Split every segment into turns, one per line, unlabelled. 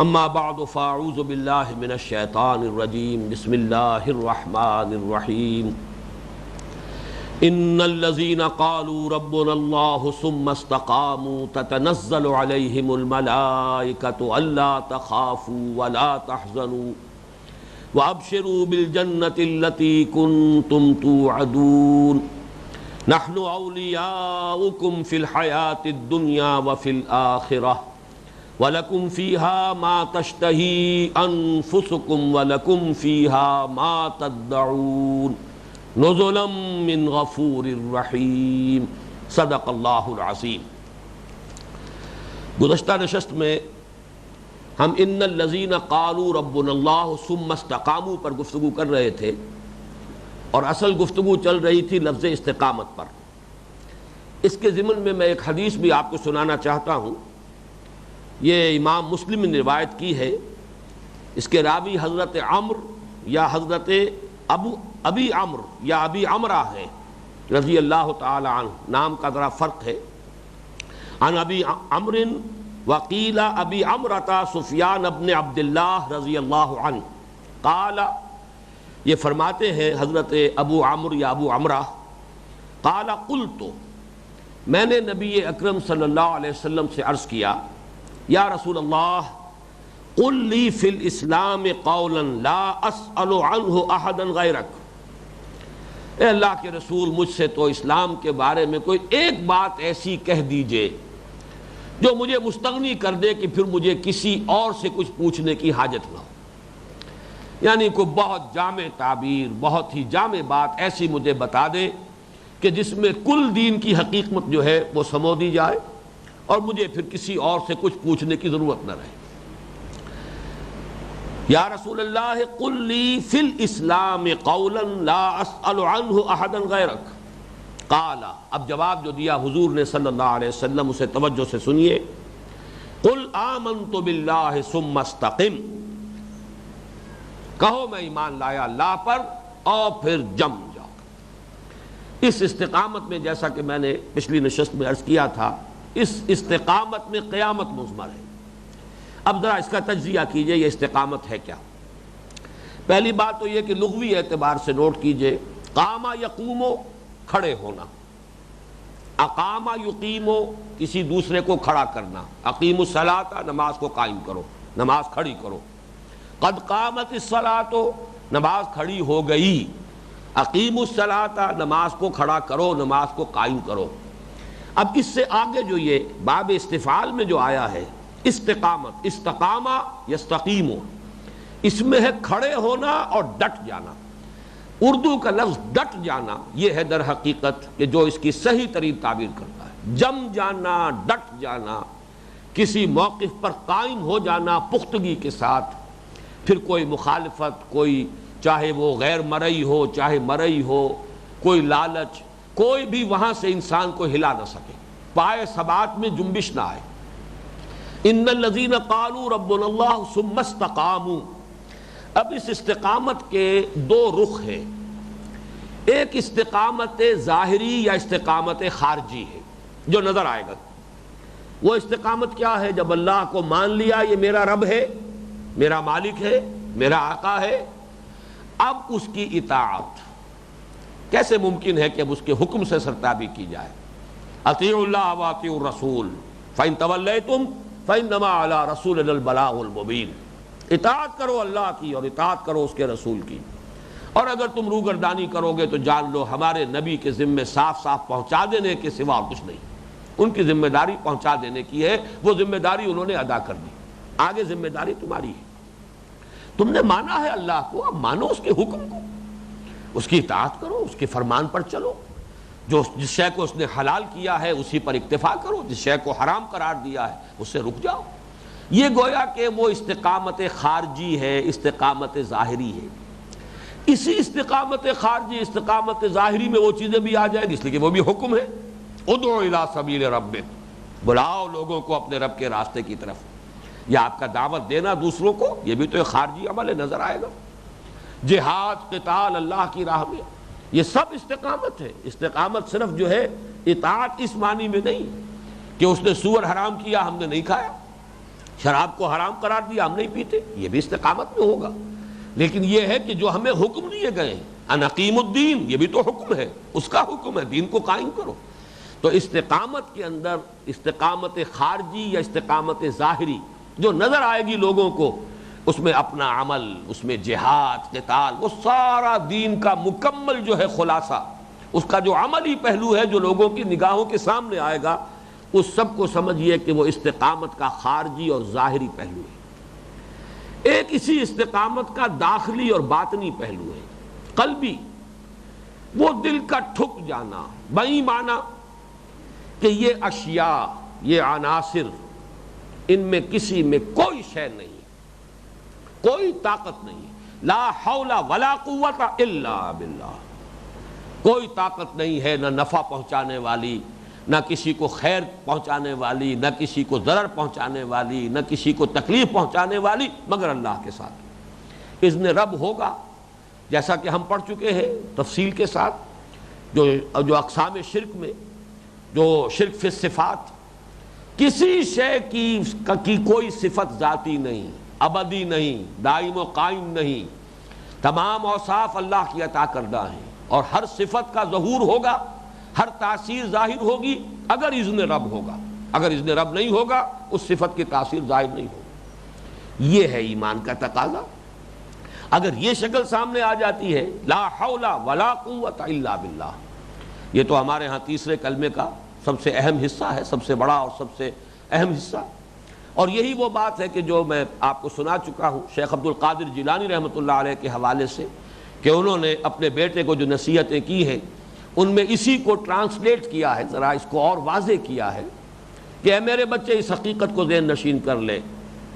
اما بعد فاعوذ باللہ من الشیطان الرجیم بسم اللہ الرحمن الرحیم ان الذین قالوا ربنا اللہ ثم استقاموا تتنزل علیہم الملائکۃ الا تخافوا ولا تحزنوا وابشروا بالجنۃ التی کنتم توعدون نحن اولیاؤکم فی الحیاۃ الدنیا وفی الآخرہ وَلَكُمْ فِيهَا مَا تَشْتَهِي أَنفُسُكُمْ وَلَكُمْ فِيهَا مَا تَدَّعُونَ نُزُلًا مِّن غَفُورٍ رَحِيمٍ صدق اللہ العظیم۔ گزشتہ نشست میں ہم ان الذین قالوا ربنا اللہ ثم استقاموا پر گفتگو کر رہے تھے، اور اصل گفتگو چل رہی تھی لفظ استقامت پر۔ اس کے ضمن میں ایک حدیث بھی آپ کو سنانا چاہتا ہوں۔ یہ امام مسلم نے روایت کی ہے، اس کے راوی حضرت عمر یا حضرت ابی عمر یا ابی عمرہ ہیں رضی اللہ تعالی عنہ، نام کا ذرا فرق ہے۔ عن ابی عمر وقیل ابی عمرہ سفیان ابن عبد اللہ رضی اللہ عنہ قال، یہ فرماتے ہیں حضرت ابو عمر یا ابو عمرہ، قال قلت، میں نے نبی اکرم صلی اللہ علیہ وسلم سے عرض کیا، یا رسول اللہ قل لی فی الاسلام قولا لا اسأل عنہ احدا غیرک، اے اللہ کے رسول مجھ سے تو اسلام کے بارے میں کوئی ایک بات ایسی کہہ دیجئے جو مجھے مستغنی کر دے کہ پھر مجھے کسی اور سے کچھ پوچھنے کی حاجت نہ ہو۔ یعنی کوئی بہت جامع تعبیر، بہت ہی جامع بات ایسی مجھے بتا دے کہ جس میں کل دین کی حقیقت جو ہے وہ سمو دی جائے اور مجھے پھر کسی اور سے کچھ پوچھنے کی ضرورت نہ رہے۔ یا رسول اللہ قل لی فی الاسلام قولا لا اسأل عنہ احدا غیرک، قال، اب جواب جو دیا حضور نے صلی اللہ علیہ وسلم اسے توجہ سے سنیے، قل آمنت باللہ ثم استقم، کہو میں ایمان لایا اللہ پر اور پھر جم جاؤ۔ اس استقامت میں جیسا کہ میں نے پچھلی نشست میں عرض کیا تھا، اس استقامت میں قیامت مضمر ہے۔ اب ذرا اس کا تجزیہ کیجئے، یہ استقامت ہے کیا؟ پہلی بات تو یہ کہ لغوی اعتبار سے نوٹ کیجئے، قام یقوم، کھڑے ہونا، اقام یقیم، کسی دوسرے کو کھڑا کرنا، اقیم الصلاۃ، نماز کو قائم کرو، نماز کھڑی کرو، قد قامت الصلاۃ، نماز کھڑی ہو گئی، اقیم الصلاۃ، نماز کو کھڑا کرو، نماز کو قائم کرو۔ اب اس سے آگے جو یہ باب استفعال میں جو آیا ہے استقامت، استقامہ یستقیم، اس میں ہے کھڑے ہونا اور ڈٹ جانا۔ اردو کا لفظ ڈٹ جانا یہ ہے در حقیقت کہ جو اس کی صحیح ترین تعبیر کرتا ہے، جم جانا، ڈٹ جانا، کسی موقف پر قائم ہو جانا پختگی کے ساتھ، پھر کوئی مخالفت، کوئی چاہے وہ غیر مرئی ہو چاہے مرئی ہو، کوئی لالچ، کوئی بھی وہاں سے انسان کو ہلا نہ سکے، پائے ثبات میں جنبش نہ آئے۔ ان الذین قالوا ربنا اللہ ثم استقاموا، اب اس استقامت کے دو رخ ہیں، ایک استقامت ظاہری یا استقامت خارجی ہے جو نظر آئے گا۔ وہ استقامت کیا ہے؟ جب اللہ کو مان لیا یہ میرا رب ہے، میرا مالک ہے، میرا آقا ہے، اب اس کی اطاعت کیسے ممکن ہے کہ اب اس کے حکم سے سرتابی کی جائے؟ اطیعوا اللہ واطیعوا الرسول فإن تولیتم فإنما علی رسولنا البلاغ المبین، اطاعت کرو اللہ کی اور اطاعت کرو اس کے رسول کی، اور اگر تم روگردانی کرو گے تو جان لو ہمارے نبی کے ذمے صاف صاف پہنچا دینے کے سوا اور کچھ نہیں، ان کی ذمہ داری پہنچا دینے کی ہے، وہ ذمہ داری انہوں نے ادا کر دی، آگے ذمہ داری تمہاری ہے۔ تم نے مانا ہے اللہ کو، اب مانو اس کے حکم کو، اس کی اطاعت کرو، اس کے فرمان پر چلو، جو جس شے کو اس نے حلال کیا ہے اسی پر اکتفا کرو، جس شے کو حرام قرار دیا ہے اس سے رک جاؤ۔ یہ گویا کہ وہ استقامت خارجی ہے، استقامت ظاہری ہے۔ اسی استقامت خارجی، استقامت ظاہری میں وہ چیزیں بھی آ جائیں گی، اس لیے کہ وہ بھی حکم ہے، ادعو الی سبیل ربک، بلاؤ لوگوں کو اپنے رب کے راستے کی طرف، یا آپ کا دعوت دینا دوسروں کو، یہ بھی تو ایک خارجی عمل ہے، نظر آئے گا۔ جہاد، قتال اللہ کی راہ میں، یہ سب استقامت ہے۔ استقامت صرف جو ہے اطاعت اس معنی میں نہیں کہ اس نے سور حرام کیا ہم نے نہیں کھایا، شراب کو حرام قرار دیا، ہم نہیں پیتے، یہ بھی استقامت میں ہوگا۔ لیکن یہ ہے کہ جو ہمیں حکم دیے گئے ہیں ان اقیم الدین، یہ بھی تو حکم ہے، اس کا حکم ہے دین کو قائم کرو۔ تو استقامت کے اندر استقامت خارجی یا استقامت ظاہری جو نظر آئے گی لوگوں کو، اس میں اپنا عمل، اس میں جہاد، قتال، وہ سارا دین کا مکمل جو ہے خلاصہ، اس کا جو عملی پہلو ہے جو لوگوں کی نگاہوں کے سامنے آئے گا، اس سب کو سمجھیے کہ وہ استقامت کا خارجی اور ظاہری پہلو ہے۔ ایک اسی استقامت کا داخلی اور باطنی پہلو ہے، قلبی، وہ دل کا ٹھک جانا، بےایمانہ کہ یہ اشیاء، یہ عناصر، ان میں کسی میں کوئی شے نہیں، کوئی طاقت نہیں، لا حول ولا قوت الا باللہ، کوئی طاقت نہیں ہے، نہ نفع پہنچانے والی، نہ کسی کو خیر پہنچانے والی، نہ کسی کو ضرر پہنچانے والی، نہ کسی کو تکلیف پہنچانے والی، مگر اللہ کے ساتھ۔ اذن رب ہوگا، جیسا کہ ہم پڑھ چکے ہیں تفصیل کے ساتھ، جو اقسام شرک میں، جو شرک فی الصفات، کسی شے کی کوئی صفت ذاتی نہیں، ابدی نہیں، دائم و قائم نہیں، تمام اوصاف اللہ کی عطا کردہ ہیں، اور ہر صفت کا ظہور ہوگا، ہر تاثیر ظاہر ہوگی اگر اذن رب ہوگا، اگر اذن رب نہیں ہوگا اس صفت کی تاثیر ظاہر نہیں ہوگی۔ یہ ہے ایمان کا تقاضا۔ اگر یہ شکل سامنے آ جاتی ہے، لا حول ولا قوت الا باللہ، یہ تو ہمارے ہاں تیسرے کلمے کا سب سے اہم حصہ ہے، سب سے بڑا اور سب سے اہم حصہ، اور یہی وہ بات ہے کہ جو میں آپ کو سنا چکا ہوں شیخ عبد القادر جیلانی رحمۃ اللہ علیہ کے حوالے سے، کہ انہوں نے اپنے بیٹے کو جو نصیحتیں کی ہیں ان میں اسی کو ٹرانسلیٹ کیا ہے، ذرا اس کو اور واضح کیا ہے کہ اے میرے بچے اس حقیقت کو ذہن نشین کر لے،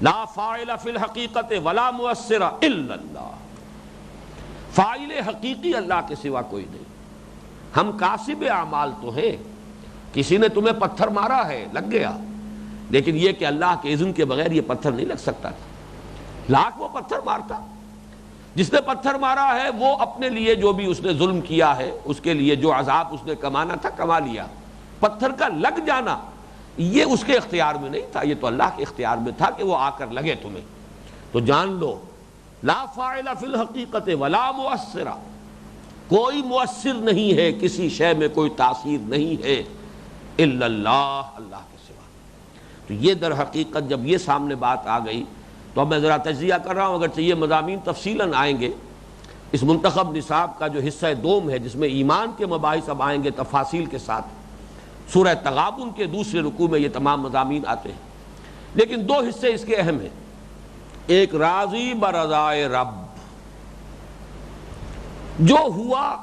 لا فاعل فی الحقیقت ولا مؤثر الا اللہ، فاعل حقیقی اللہ کے سوا کوئی نہیں۔ ہم کاسب اعمال تو ہیں، کسی نے تمہیں پتھر مارا ہے، لگ گیا، لیکن یہ کہ اللہ کے اذن کے بغیر یہ پتھر نہیں لگ سکتا تھا۔ لاکھ وہ پتھر مارتا، جس نے پتھر مارا ہے وہ اپنے لیے جو بھی اس نے ظلم کیا ہے، اس کے لیے جو عذاب اس نے کمانا تھا کما لیا۔ پتھر کا لگ جانا یہ اس کے اختیار میں نہیں تھا، یہ تو اللہ کے اختیار میں تھا کہ وہ آ کر لگے تمہیں۔ تو جان لو لا فاعل فی الحقیقت ولا مؤثر، کوئی مؤثر نہیں ہے، کسی شے میں کوئی تاثیر نہیں ہے الا اللہ، اللہ کے سوا۔ تو یہ در حقیقت جب یہ سامنے بات آ گئی تو اب میں ذرا تجزیہ کر رہا ہوں، اگرچہ یہ مضامین تفصیلاً آئیں گے اس منتخب نصاب کا جو حصہ دوم ہے، جس میں ایمان کے مباحث اب آئیں گے تفاصیل کے ساتھ۔ سورہ تغابن کے دوسرے رکوع میں یہ تمام مضامین آتے ہیں، لیکن دو حصے اس کے اہم ہیں۔ ایک راضی برضائے رب، جو ہوا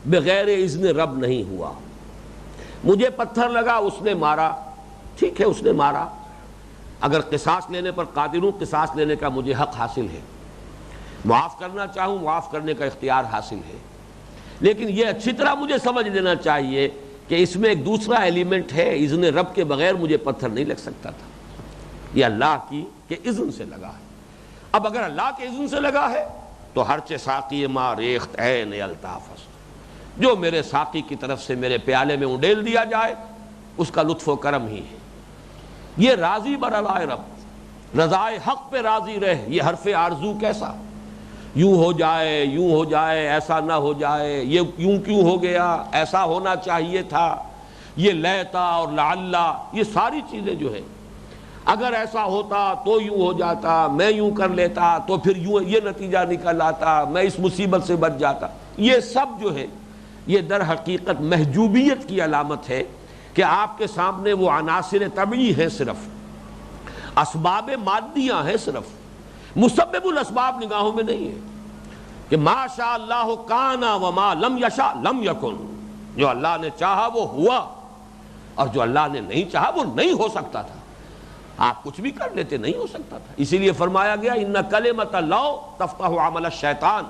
بغیر اذن رب نہیں ہوا۔ مجھے پتھر لگا، اس نے مارا، ٹھیک ہے اس نے مارا، اگر قصاص لینے پر قادر ہوں قصاص لینے کا مجھے حق حاصل ہے، معاف کرنا چاہوں معاف کرنے کا اختیار حاصل ہے، لیکن یہ اچھی طرح مجھے سمجھ لینا چاہیے کہ اس میں ایک دوسرا ایلیمنٹ ہے، اذن رب کے بغیر مجھے پتھر نہیں لگ سکتا تھا، یہ اللہ کی کہ اذن سے لگا ہے۔ اب اگر اللہ کے اذن سے لگا ہے تو ہرچہ ساقی ما ریخت عین الطاف، جو میرے ساقی کی طرف سے میرے پیالے میں انڈیل دیا جائے اس کا لطف و کرم ہی ہے۔ یہ راضی برضائے رب، رضائے حق پہ راضی رہ، یہ حرف آرزو کیسا، یوں ہو جائے یوں ہو جائے، ایسا نہ ہو جائے، یہ یوں کیوں ہو گیا، ایسا ہونا چاہیے تھا، یہ لیتا اور لعلہ، یہ ساری چیزیں جو ہیں اگر ایسا ہوتا تو یوں ہو جاتا، میں یوں کر لیتا تو پھر یوں یہ نتیجہ نکل آتا، میں اس مصیبت سے بچ جاتا، یہ سب جو ہے یہ در حقیقت محجوبیت کی علامت ہے کہ آپ کے سامنے وہ عناصر طبعی ہیں، صرف اسباب مادیاں ہیں، صرف مسبب الاسباب نگاہوں میں نہیں ہے کہ ما شاء اللہ کان وما لم یشاء لم یکن، جو اللہ نے چاہا وہ ہوا اور جو اللہ نے نہیں چاہا وہ نہیں ہو سکتا تھا۔ آپ کچھ بھی کر لیتے، نہیں ہو سکتا تھا، اسی لیے فرمایا گیا ان کلمۃ لو تفتح عمل الشیطان،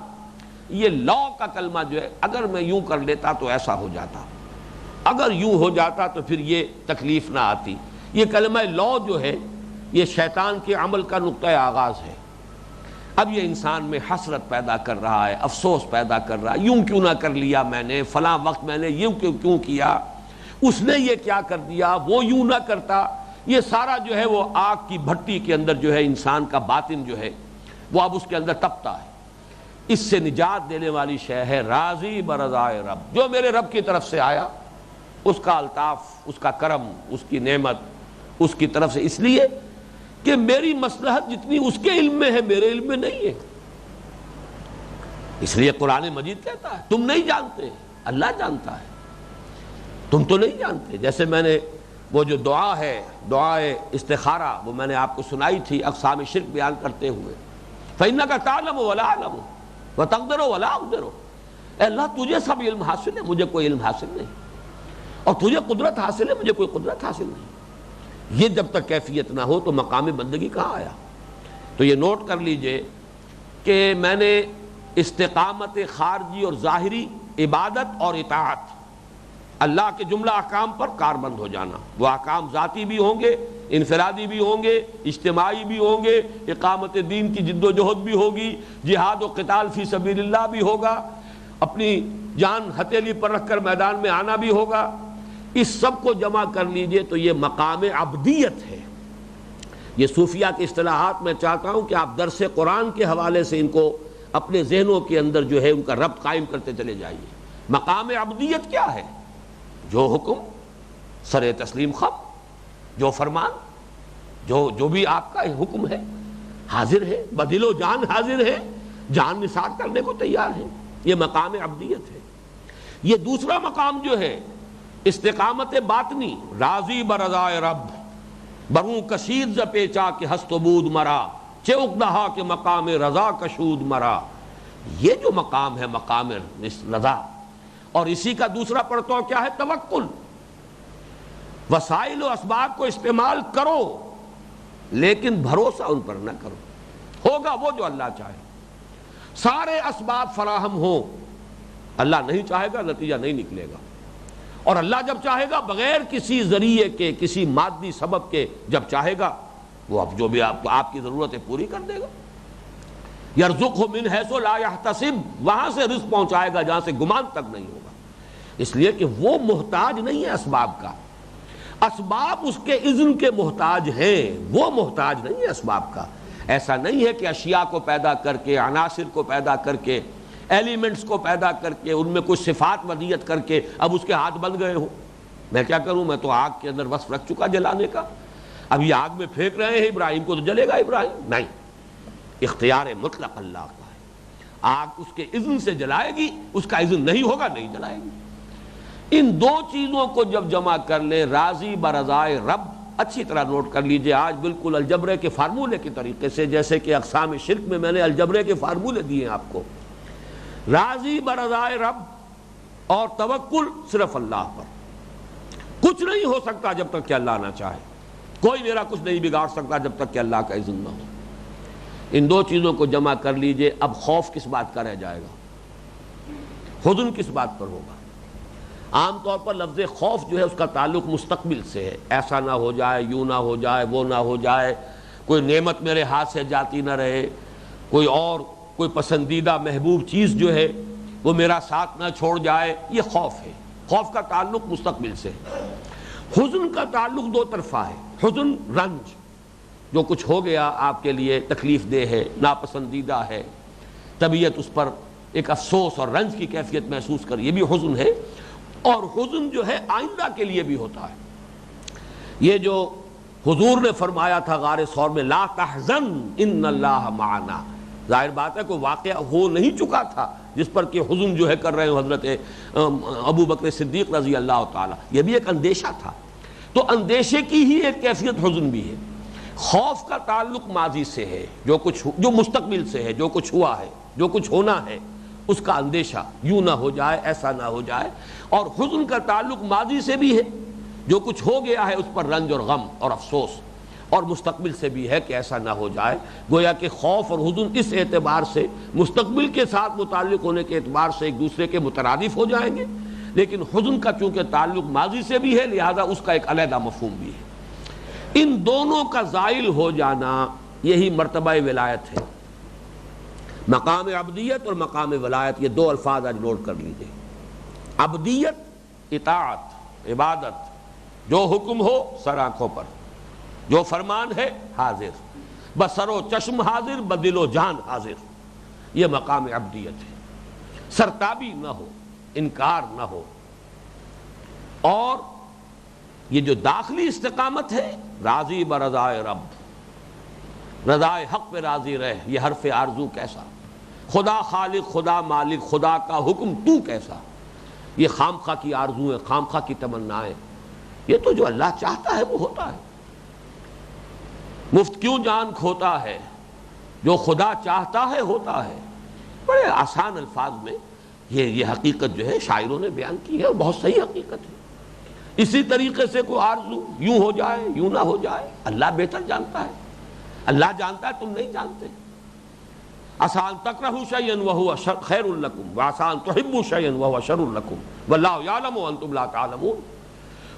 یہ لو کا کلمہ جو ہے اگر میں یوں کر لیتا تو ایسا ہو جاتا، اگر یوں ہو جاتا تو پھر یہ تکلیف نہ آتی، یہ کلمہ لو جو ہے یہ شیطان کے عمل کا نقطہ آغاز ہے۔ اب یہ انسان میں حسرت پیدا کر رہا ہے، افسوس پیدا کر رہا ہے، یوں کیوں نہ کر لیا میں نے، فلاں وقت میں نے یوں کیوں کیا، اس نے یہ کیا کر دیا، وہ یوں نہ کرتا، یہ سارا جو ہے وہ آگ کی بھٹی کے اندر جو ہے انسان کا باطن جو ہے وہ اب اس کے اندر تپتا ہے. اس سے نجات دینے والی شے ہے راضی برضائے رب. جو میرے رب کی طرف سے آیا اس کا الطاف، اس کا کرم، اس کی نعمت اس کی طرف سے، اس لیے کہ میری مصلحت جتنی اس کے علم میں ہے میرے علم میں نہیں ہے. اس لیے قرآن مجید کہتا ہے تم نہیں جانتے، اللہ جانتا ہے، تم تو نہیں جانتے. جیسے میں نے وہ جو دعا ہے، دعائے استخارہ، وہ میں نے آپ کو سنائی تھی اقسام شرک بیان کرتے ہوئے. فَإِنَّكَ تَعْلَمُ وَلَا أَعْلَمُ وَتَقْدِرُ وَلَا أَقْدِرُ. اے اللہ تجھے سب علم حاصل ہے، مجھے کوئی علم حاصل نہیں، اور تجھے قدرت حاصل ہے، مجھے کوئی قدرت حاصل نہیں. یہ جب تک کیفیت نہ ہو تو مقام بندگی کہاں آیا؟ تو یہ نوٹ کر لیجئے کہ میں نے استقامت خارجی اور ظاہری، عبادت اور اطاعت، اللہ کے جملہ احکام پر کاربند ہو جانا. وہ احکام ذاتی بھی ہوں گے، انفرادی بھی ہوں گے، اجتماعی بھی ہوں گے، اقامت دین کی جد و جہد بھی ہوگی، جہاد و قتال فی سبیل اللہ بھی ہوگا، اپنی جان ہتھیلی پر رکھ کر میدان میں آنا بھی ہوگا. اس سب کو جمع کر لیجئے تو یہ مقام عبدیت ہے. یہ صوفیہ کی اصطلاحات میں چاہتا ہوں کہ آپ درس قرآن کے حوالے سے ان کو اپنے ذہنوں کے اندر جو ہے ان کا ربط قائم کرتے چلے جائیے. مقام عبدیت کیا ہے؟ جو حکم سر تسلیم خم، جو فرمان، جو بھی آپ کا حکم ہے حاضر ہے، بدل و جان حاضر ہے، جان نثار کرنے کو تیار ہے. یہ مقام عبدیت ہے. یہ دوسرا مقام جو ہے استقامت باطنی، راضی برضائے رب، بروں کشید ز پیچا کہ ہست و بود مرا، چوک دہا کہ مقام رضا کشود مرا. یہ جو مقام ہے مقام رضا، اور اسی کا دوسرا پڑتو کیا ہے؟ توکل. وسائل و اسباب کو استعمال کرو لیکن بھروسہ ان پر نہ کرو. ہوگا وہ جو اللہ چاہے. سارے اسباب فراہم ہوں، اللہ نہیں چاہے گا نتیجہ نہیں نکلے گا. اور اللہ جب چاہے گا بغیر کسی ذریعے کے، کسی مادی سبب کے، جب چاہے گا وہ اب جو بھی آپ کی ضرورتیں پوری کر دے گا. یرزقہ من حیث لا یحتسب، وہاں سے رزق پہنچائے گا جہاں سے گمان تک نہیں ہوگا. اس لیے کہ وہ محتاج نہیں ہے اسباب کا، اسباب اس کے اذن کے محتاج ہیں، وہ محتاج نہیں ہے اسباب کا. ایسا نہیں ہے کہ اشیاء کو پیدا کر کے، عناصر کو پیدا کر کے، ایلیمنٹس کو پیدا کر کے، ان میں کچھ صفات ودیت کر کے اب اس کے ہاتھ بن گئے ہوں. میں کیا کروں، میں تو آگ کے اندر وصف رکھ چکا جلانے کا، اب یہ آگ میں پھینک رہے ہیں ابراہیم کو تو جلے گا ابراہیم. نہیں، اختیار مطلق اللہ کا ہے. آگ اس کے اذن سے جلائے گی، اس کا اذن نہیں ہوگا نہیں جلائے گی. ان دو چیزوں کو جب جمع کر لے، راضی برضائے رب، اچھی طرح نوٹ کر لیجئے. آج بالکل الجبرے کے فارمولے کے طریقے سے، جیسے کہ اقسام شرک میں میں نے الجبرے کے فارمولے دیے ہیں آپ کو. راضی برضائے رب اور توکل صرف اللہ پر. کچھ نہیں ہو سکتا جب تک کہ اللہ نہ چاہے، کوئی میرا کچھ نہیں بگاڑ سکتا جب تک کہ اللہ کا اذن نہ ہو. ان دو چیزوں کو جمع کر لیجئے. اب خوف کس بات کا رہ جائے گا؟ حزن کس بات پر ہوگا؟ عام طور پر لفظ خوف جو ہے اس کا تعلق مستقبل سے ہے. ایسا نہ ہو جائے، یوں نہ ہو جائے، وہ نہ ہو جائے، کوئی نعمت میرے ہاتھ سے جاتی نہ رہے، کوئی پسندیدہ محبوب چیز جو ہے وہ میرا ساتھ نہ چھوڑ جائے. یہ خوف ہے. خوف کا تعلق مستقبل سے ہے. حزن کا تعلق دو طرفہ ہے. حزن رنج، جو کچھ ہو گیا آپ کے لیے تکلیف دہ ہے، ناپسندیدہ ہے، طبیعت اس پر ایک افسوس اور رنج کی کیفیت محسوس کر، یہ بھی حزن ہے. اور حزن جو ہے آئندہ کے لیے بھی ہوتا ہے. یہ جو حضور نے فرمایا تھا غار ثور میں، لا تحزن ان اللہ معنا، ظاہر بات ہے کوئی واقعہ ہو نہیں چکا تھا جس پر کہ حزن جو ہے کر رہے ہیں حضرت ابو بکر صدیق رضی اللہ تعالی. یہ بھی ایک اندیشہ تھا. تو اندیشے کی ہی ایک کیفیت حزن بھی ہے. خوف کا تعلق ماضی سے ہے، جو مستقبل سے ہے، جو کچھ ہوا ہے، جو کچھ ہونا ہے، اس کا اندیشہ، یوں نہ ہو جائے، ایسا نہ ہو جائے. اور حزن کا تعلق ماضی سے بھی ہے، جو کچھ ہو گیا ہے اس پر رنج اور غم اور افسوس. اور مستقبل سے بھی ہے کہ ایسا نہ ہو جائے. گویا کہ خوف اور حزن اس اعتبار سے مستقبل کے ساتھ متعلق ہونے کے اعتبار سے ایک دوسرے کے مترادف ہو جائیں گے، لیکن حزن کا چونکہ تعلق ماضی سے بھی ہے لہذا اس کا ایک علیحدہ مفہوم بھی ہے. ان دونوں کا زائل ہو جانا یہی مرتبہ ولایت ہے. مقام عبدیت اور مقام ولایت، یہ دو الفاظ آج نوٹ کر لیجئے. عبدیت اطاعت، عبادت، جو حکم ہو سر آنکھوں پر، جو فرمان ہے حاضر، بسر و چشم حاضر، بدل و جان حاضر. یہ مقام عبدیت ہے. سرتابی نہ ہو، انکار نہ ہو. اور یہ جو داخلی استقامت ہے، راضی برضائے رب، رضائے حق پہ راضی رہ، یہ حرف آرزو کیسا، خدا خالق، خدا مالک، خدا کا حکم تو کیسا. یہ خام خواہ کی آرزویں، خام خواہ کی تمنائیں. یہ تو جو اللہ چاہتا ہے وہ ہوتا ہے. مفت کیوں جان کھوتا ہے، جو خدا چاہتا ہے ہوتا ہے. بڑے آسان الفاظ میں یہ حقیقت جو ہے شاعروں نے بیان کی ہے، اور بہت صحیح حقیقت ہے. اسی طریقے سے کوئی آرزو یوں ہو جائے یوں نہ ہو جائے، اللہ بہتر جانتا ہے. اللہ جانتا ہے، تم نہیں جانتے. عسیٰ ان تکرہوا شیئا وہو خیر لکم وعسیٰ ان تحبوا شیئا وہو شر لکم واللہ یعلم وانتم لا تعلمون.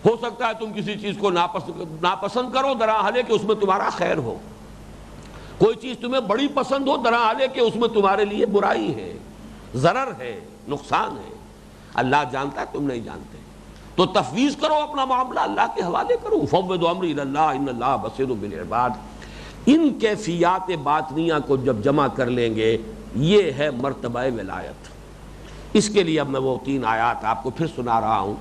ہو سکتا ہے تم کسی چیز کو ناپسند کرو درحالے کہ اس میں تمہارا خیر ہو. کوئی چیز تمہیں بڑی پسند ہو درحالے کہ اس میں تمہارے لیے برائی ہے، ضرر ہے، نقصان ہے. اللہ جانتا ہے، تم نہیں جانتے. تو تفویض کرو اپنا معاملہ، اللہ کے حوالے کرو. فوض امری الی اللہ ان اللہ بصیر بالعباد. ان کیفیات باطنیہ کو جب جمع کر لیں گے، یہ ہے مرتبہ ولایت. اس کے لیے اب میں وہ 3 آیات آپ کو پھر سنا رہا ہوں.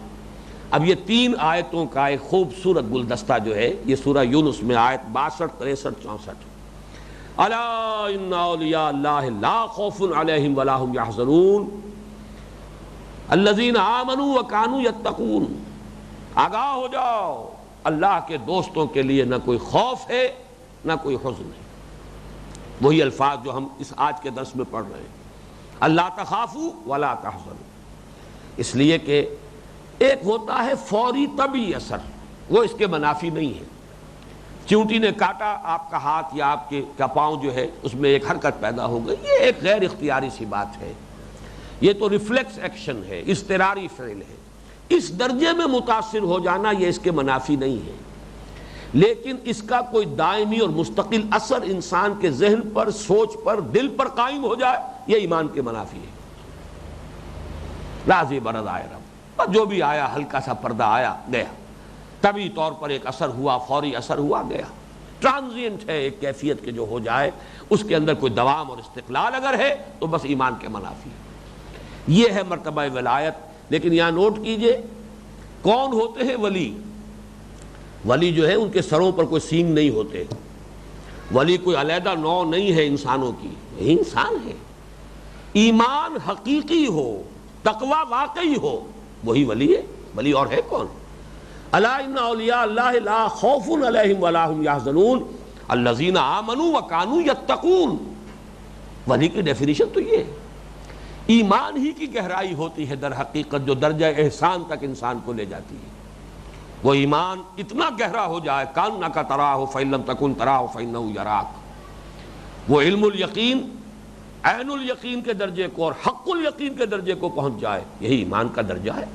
اب یہ 3 آیتوں کا ایک خوبصورت گلدستہ جو ہے، یہ سورہ یونس میں آیت 62، 63، 64. الا ان اولیاء اللہ لا خوف علیہم ولا هم یحزنون الذین آمنوا وکانوا یتقون. آگاہ ہو جاؤ، اللہ کے دوستوں کے لیے نہ کوئی خوف ہے نہ کوئی حزن ہے. وہی الفاظ جو ہم اس آج کے درس میں پڑھ رہے ہیں، اللہ تخافوا ولا تحزنوا. اس لیے کہ ایک ہوتا ہے فوری طبعی اثر، وہ اس کے منافی نہیں ہے. چیونٹی نے کاٹا آپ کا ہاتھ یا آپ کا پاؤں جو ہے، اس میں ایک حرکت پیدا ہو گئی، یہ ایک غیر اختیاری سی بات ہے. یہ تو ریفلیکس ایکشن ہے، اضطراری فعل ہے. اس درجے میں متاثر ہو جانا یہ اس کے منافی نہیں ہے. لیکن اس کا کوئی دائمی اور مستقل اثر انسان کے ذہن پر، سوچ پر، دل پر قائم ہو جائے، یہ ایمان کے منافی ہے. راضی برضائے رب، اور جو بھی آیا ہلکا سا پردہ آیا گیا، طبعی طور پر ایک اثر ہوا، فوری اثر ہوا، گیا. ٹرانزینٹ ہے ایک کیفیت کے جو ہو جائے، اس کے اندر کوئی دوام اور استقلال اگر ہے تو بس ایمان کے منافی ہے. یہ ہے مرتبہ ولایت. لیکن یہاں نوٹ کیجئے، کون ہوتے ہیں ولی؟ ولی جو ہے ان کے سروں پر کوئی سینگ نہیں ہوتے. ولی کوئی علیحدہ نوع نہیں ہے انسانوں کی، یہی انسان ہے. ایمان حقیقی ہو، تقوی واقعی ہو، وہی ولی ہے. ولی اور ہے کون؟ الا ان اولیاء اللہ لا خوف علیہم ولا هم یحزنون الذین آمنوا وکانوا یتقون. ولی کی ڈیفینیشن تو یہ ہے. ایمان ہی کی گہرائی ہوتی ہے در حقیقت جو درجہ احسان تک انسان کو لے جاتی ہے. وہ ایمان اتنا گہرا ہو جائے، کانک تراہ فإن لم تکن تراہ فإنہ یراک. وہ علم الیقین، عین الیقین کے درجے کو اور حق الیقین کے درجے کو پہنچ جائے، یہی ایمان کا درجہ ہے.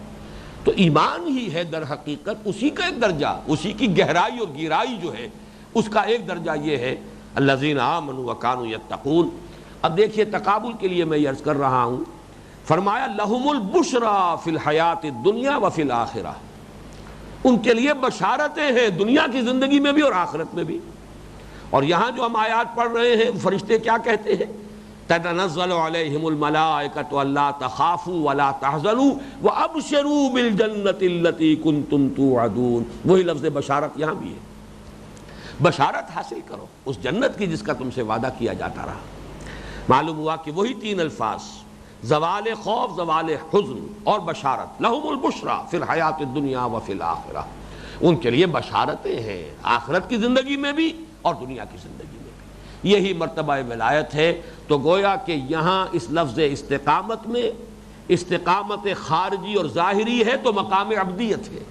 تو ایمان ہی ہے در حقیقت اسی کا ایک درجہ، اسی کی گہرائی اور گہرائی جو ہے اس کا ایک درجہ یہ ہے الذین آمنوا وکانوا یتقون. اب دیکھیے تقابل کے لیے میں یہ عرض کر رہا ہوں، فرمایا لہم البشریٰ فی الحیات الدنیا وفی الآخرہ. ان کے لیے بشارتیں ہیں دنیا کی زندگی میں بھی اور آخرت میں بھی. اور یہاں جو ہم آیات پڑھ رہے ہیں، فرشتے کیا کہتے ہیں؟ تتنزل علیہم الملائکۃ الا تخافوا ولا تحزنوا وابشروا بالجنۃ التی کنتم توعدون. وہی لفظ بشارت یہاں بھی ہے. بشارت حاصل کرو اس جنت کی جس کا تم سے وعدہ کیا جاتا رہا. معلوم ہوا کہ وہی 3 الفاظ، زوال خوف، زوال حزن اور بشارت. لہم البشریٰ فی الحیات الدنیا وفی الآخرہ. ان کے لیے بشارتیں ہیں آخرت کی زندگی میں بھی اور دنیا کی زندگی میں بھی. یہی مرتبہ ولایت ہے. تو گویا کہ یہاں اس لفظ استقامت میں استقامت خارجی اور ظاہری ہے تو مقام عبدیت ہے.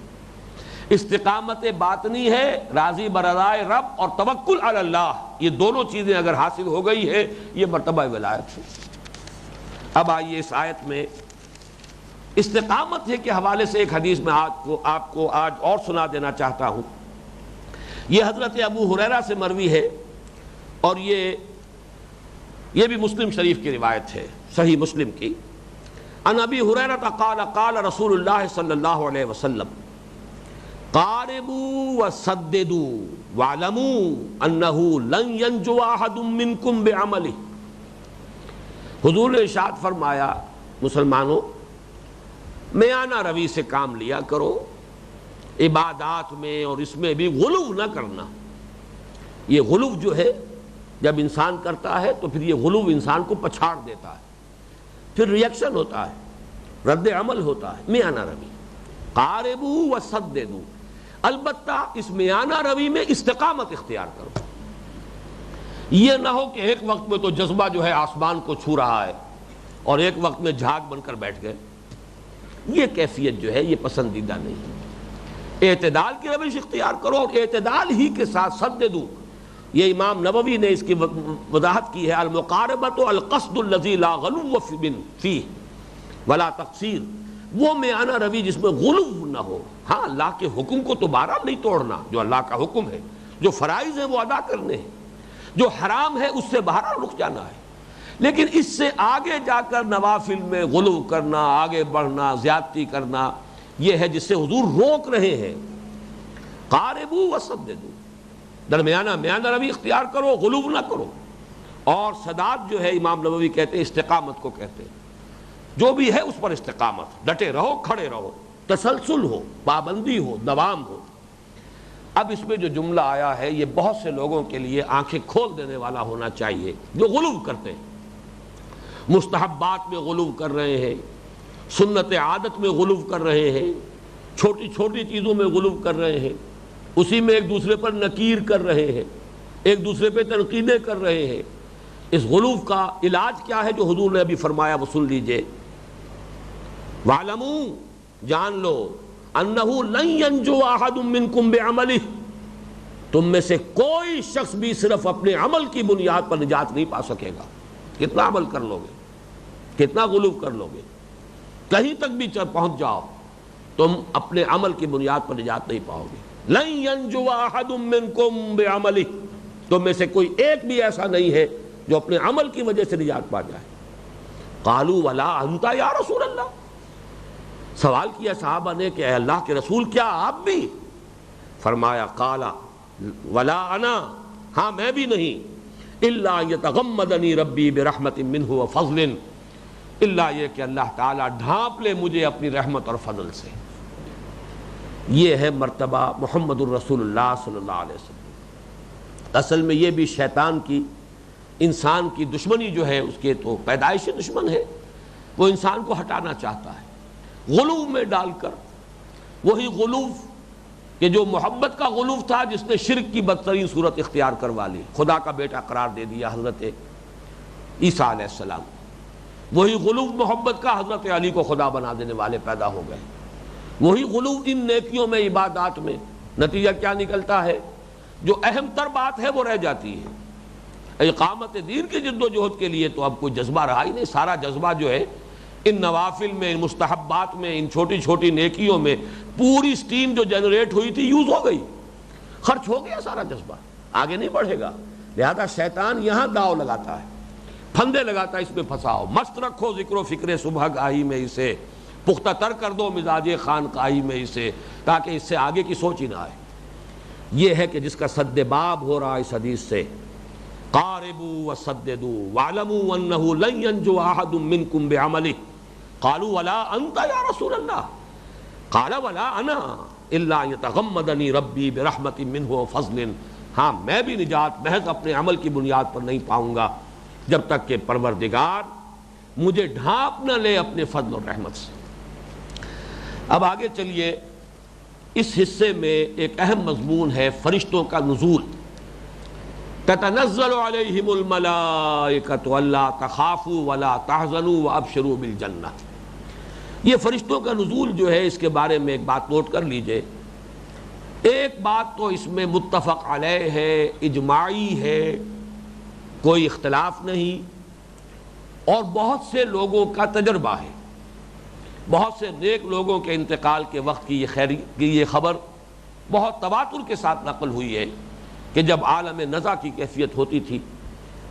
استقامت باطنی ہے راضی برضائے رب اور توکل علی اللہ. یہ دونوں چیزیں اگر حاصل ہو گئی ہے یہ مرتبہ ولایت ہے. اب آئیے اس آیت میں استقامت ہے کے حوالے سے ایک حدیث میں آپ کو آج اور سنا دینا چاہتا ہوں. یہ حضرت ابو ہریرہ سے مروی ہے اور یہ بھی مسلم شریف کی روایت ہے، صحیح مسلم کی. ان ابی ہریرہ قال قال رسول اللہ صلی اللہ علیہ وسلم قاربوا وسددوا واعلموا انہ لن ینجو احد منکم بعملہ۔ حضور نے ارشاد فرمایا مسلمانوں میانہ روی سے کام لیا کرو، عبادات میں اور اس میں بھی غلو نہ کرنا۔ یہ غلو جو ہے جب انسان کرتا ہے تو پھر یہ غلو انسان کو پچھاڑ دیتا ہے، پھر ریئیکشن ہوتا ہے، رد عمل ہوتا ہے۔ میانہ روی، قاربوا وسددوا، البتہ اس میانہ روی میں استقامت اختیار کرو۔ یہ نہ ہو کہ ایک وقت میں تو جذبہ جو ہے آسمان کو چھو رہا ہے اور ایک وقت میں جھاگ بن کر بیٹھ گئے، یہ کیفیت جو ہے یہ پسندیدہ نہیں ہے۔ اعتدال کی روش اختیار کرو، اور اعتدال ہی کے ساتھ سددو، یہ امام نووی نے اس کی وضاحت کی ہے، المقاربۃ القصد الذی لا غلو فیہ ولا تقصیر، وہ میانہ روی جس میں غلو نہ ہو۔ ہاں اللہ کے حکم کو تو بہرحال نہیں توڑنا، جو اللہ کا حکم ہے، جو فرائض ہیں وہ ادا کرنے ہیں، جو حرام ہے اس سے بہرحال رک جانا ہے، لیکن اس سے آگے جا کر نوافل میں غلو کرنا، آگے بڑھنا، زیادتی کرنا، یہ ہے جس سے حضور روک رہے ہیں۔ قاربوا وسددوا، میانہ روی اختیار کرو، غلو نہ کرو۔ اور سداد جو ہے امام نووی کہتے ہیں استقامت کو کہتے ہیں، جو بھی ہے اس پر استقامت، ڈٹے رہو، کھڑے رہو، تسلسل ہو، پابندی ہو، دوام ہو۔ اب اس میں جو جملہ آیا ہے یہ بہت سے لوگوں کے لیے آنکھیں کھول دینے والا ہونا چاہیے، جو غلو کرتے ہیں، مستحبات میں غلو کر رہے ہیں، سنت عادت میں غلو کر رہے ہیں، چھوٹی چھوٹی چیزوں میں غلو کر رہے ہیں، اسی میں ایک دوسرے پر نکیر کر رہے ہیں، ایک دوسرے پہ تنقیدیں کر رہے ہیں۔ اس غلو کا علاج کیا ہے جو حضور نے ابھی فرمایا وہ سن لیجئے، وَاعْلَمُوا، جان لو، انہ لن ینجو احد منکم بعملہ، تم میں سے کوئی شخص بھی صرف اپنے عمل کی بنیاد پر نجات نہیں پا سکے گا۔ کتنا عمل کر لو گے، کتنا غلو کر لو گے، کہیں تک بھی پہنچ جاؤ، تم اپنے عمل کی بنیاد پر نجات نہیں پاؤ گے۔ لن ینجو احد منکم بعملہ، تم میں سے کوئی ایک بھی ایسا نہیں ہے جو اپنے عمل کی وجہ سے نجات پا جائے۔ قالوا ولا انت یا رسول اللہ، سوال کیا صحابہ نے کہ اے اللہ کے رسول کیا آپ بھی؟ فرمایا قال ولا انا، ہاں میں بھی نہیں، الا یتغمدنی ربی برحمت منہ وفضل، الا یہ کہ اللہ تعالیٰ ڈھانپ لے مجھے اپنی رحمت اور فضل سے۔ یہ ہے مرتبہ محمد الرسول اللہ صلی اللہ علیہ وسلم۔ اصل میں یہ بھی شیطان کی، انسان کی دشمنی جو ہے، اس کے تو پیدائشی دشمن ہے، وہ انسان کو ہٹانا چاہتا ہے غلو میں ڈال کر، وہی غلو کہ جو محبت کا غلو تھا جس نے شرک کی بدترین صورت اختیار کروا لی، خدا کا بیٹا قرار دے دیا حضرت عیسیٰ علیہ السلام، وہی غلو محبت کا حضرت علی کو خدا بنا دینے والے پیدا ہو گئے، وہی غلو ان نیکیوں میں، عبادات میں۔ نتیجہ کیا نکلتا ہے؟ جو اہم تر بات ہے وہ رہ جاتی ہے۔ اقامت دین کی جد و جہد کے لیے تو اب کوئی جذبہ رہا ہی نہیں، سارا جذبہ جو ہے ان نوافل میں، ان مستحبات میں، ان چھوٹی چھوٹی نیکیوں میں، پوری سٹیم جو جنریٹ ہوئی تھی یوز ہو گئی، خرچ ہو گیا سارا جذبہ، آگے نہیں بڑھے گا۔ لہذا شیطان یہاں داؤ لگاتا ہے، پھندے لگاتا ہے، اس میں پھنساؤ، مست رکھو ذکر و فکر صبح گاہی میں اسے، پختہ تر کر دو مزاج خانقاہی میں اسے، تاکہ اس سے آگے کی سوچ ہی نہ آئے۔ یہ ہے کہ جس کا سد باب ہو رہا اس حدیث سے، قاربوا وسددوا واعلموا انہ لن ینجو احد منکم بعملہ، قالوا ولا انت یا رسول اللہ، قال ولا انا الا یتغمدنی ربی برحمت منہ وفضل، ہاں میں بھی نجات محض اپنے عمل کی بنیاد پر نہیں پاؤں گا جب تک کہ پروردگار مجھے ڈھانپ نہ لے اپنے فضل اور رحمت سے۔ اب آگے چلیے، اس حصے میں ایک اہم مضمون ہے فرشتوں کا نزول۔ تتنزل علیہم الملائکۃ الا تخافوا ولا تحزنوا وابشروا بالجنہ۔ یہ فرشتوں کا نزول جو ہے، اس کے بارے میں ایک بات نوٹ کر لیجئے۔ ایک بات تو اس میں متفق علیہ ہے، اجماعی ہے، کوئی اختلاف نہیں، اور بہت سے لوگوں کا تجربہ ہے، بہت سے نیک لوگوں کے انتقال کے وقت کی یہ خبر بہت تواتر کے ساتھ نقل ہوئی ہے کہ جب عالم نزع کی کیفیت ہوتی تھی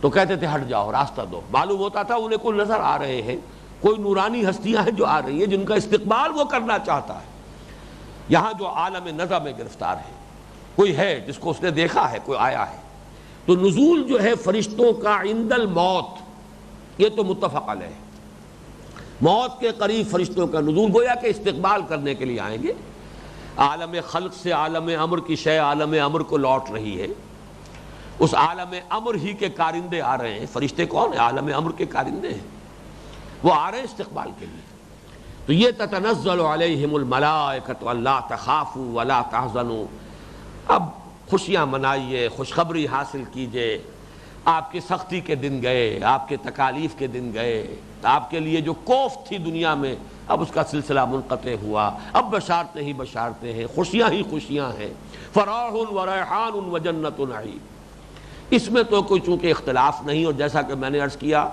تو کہتے تھے ہٹ جاؤ، راستہ دو۔ معلوم ہوتا تھا انہیں کوئی نظر آ رہے ہیں، کوئی نورانی ہستیاں ہیں جو آ رہی ہیں جن کا استقبال وہ کرنا چاہتا ہے۔ یہاں جو عالم نظر میں گرفتار ہے، کوئی ہے جس کو اس نے دیکھا ہے، کوئی آیا ہے، تو نزول جو ہے فرشتوں کا عند الموت یہ تو متفق علیہ ہے۔ موت کے قریب فرشتوں کا نزول گویا کہ استقبال کرنے کے لیے آئیں گے۔ عالم خلق سے عالم امر کی شے عالم امر کو لوٹ رہی ہے، اس عالم امر ہی کے کارندے آ رہے ہیں۔ فرشتے کون ہیں؟ عالم امر کے کارندے ہیں، وہ آ رہے ہیں استقبال کے لیے۔ تو یہ تتنزل علیہم الملائکۃ الا تخافوا ولا تحزنوا، اب خوشیاں منائیے، خوشخبری حاصل کیجئے، آپ کی سختی کے دن گئے، آپ کے تکالیف کے دن گئے، آپ کے لیے جو کوفت تھی دنیا میں اب اس کا سلسلہ منقطع ہوا، اب بشارتیں ہی بشارتیں ہیں، خوشیاں ہی خوشیاں ہیں، فراح و ریحان و جنت نعیم۔ اس میں تو کوئی چونکہ اختلاف نہیں، اور جیسا کہ میں نے عرض کیا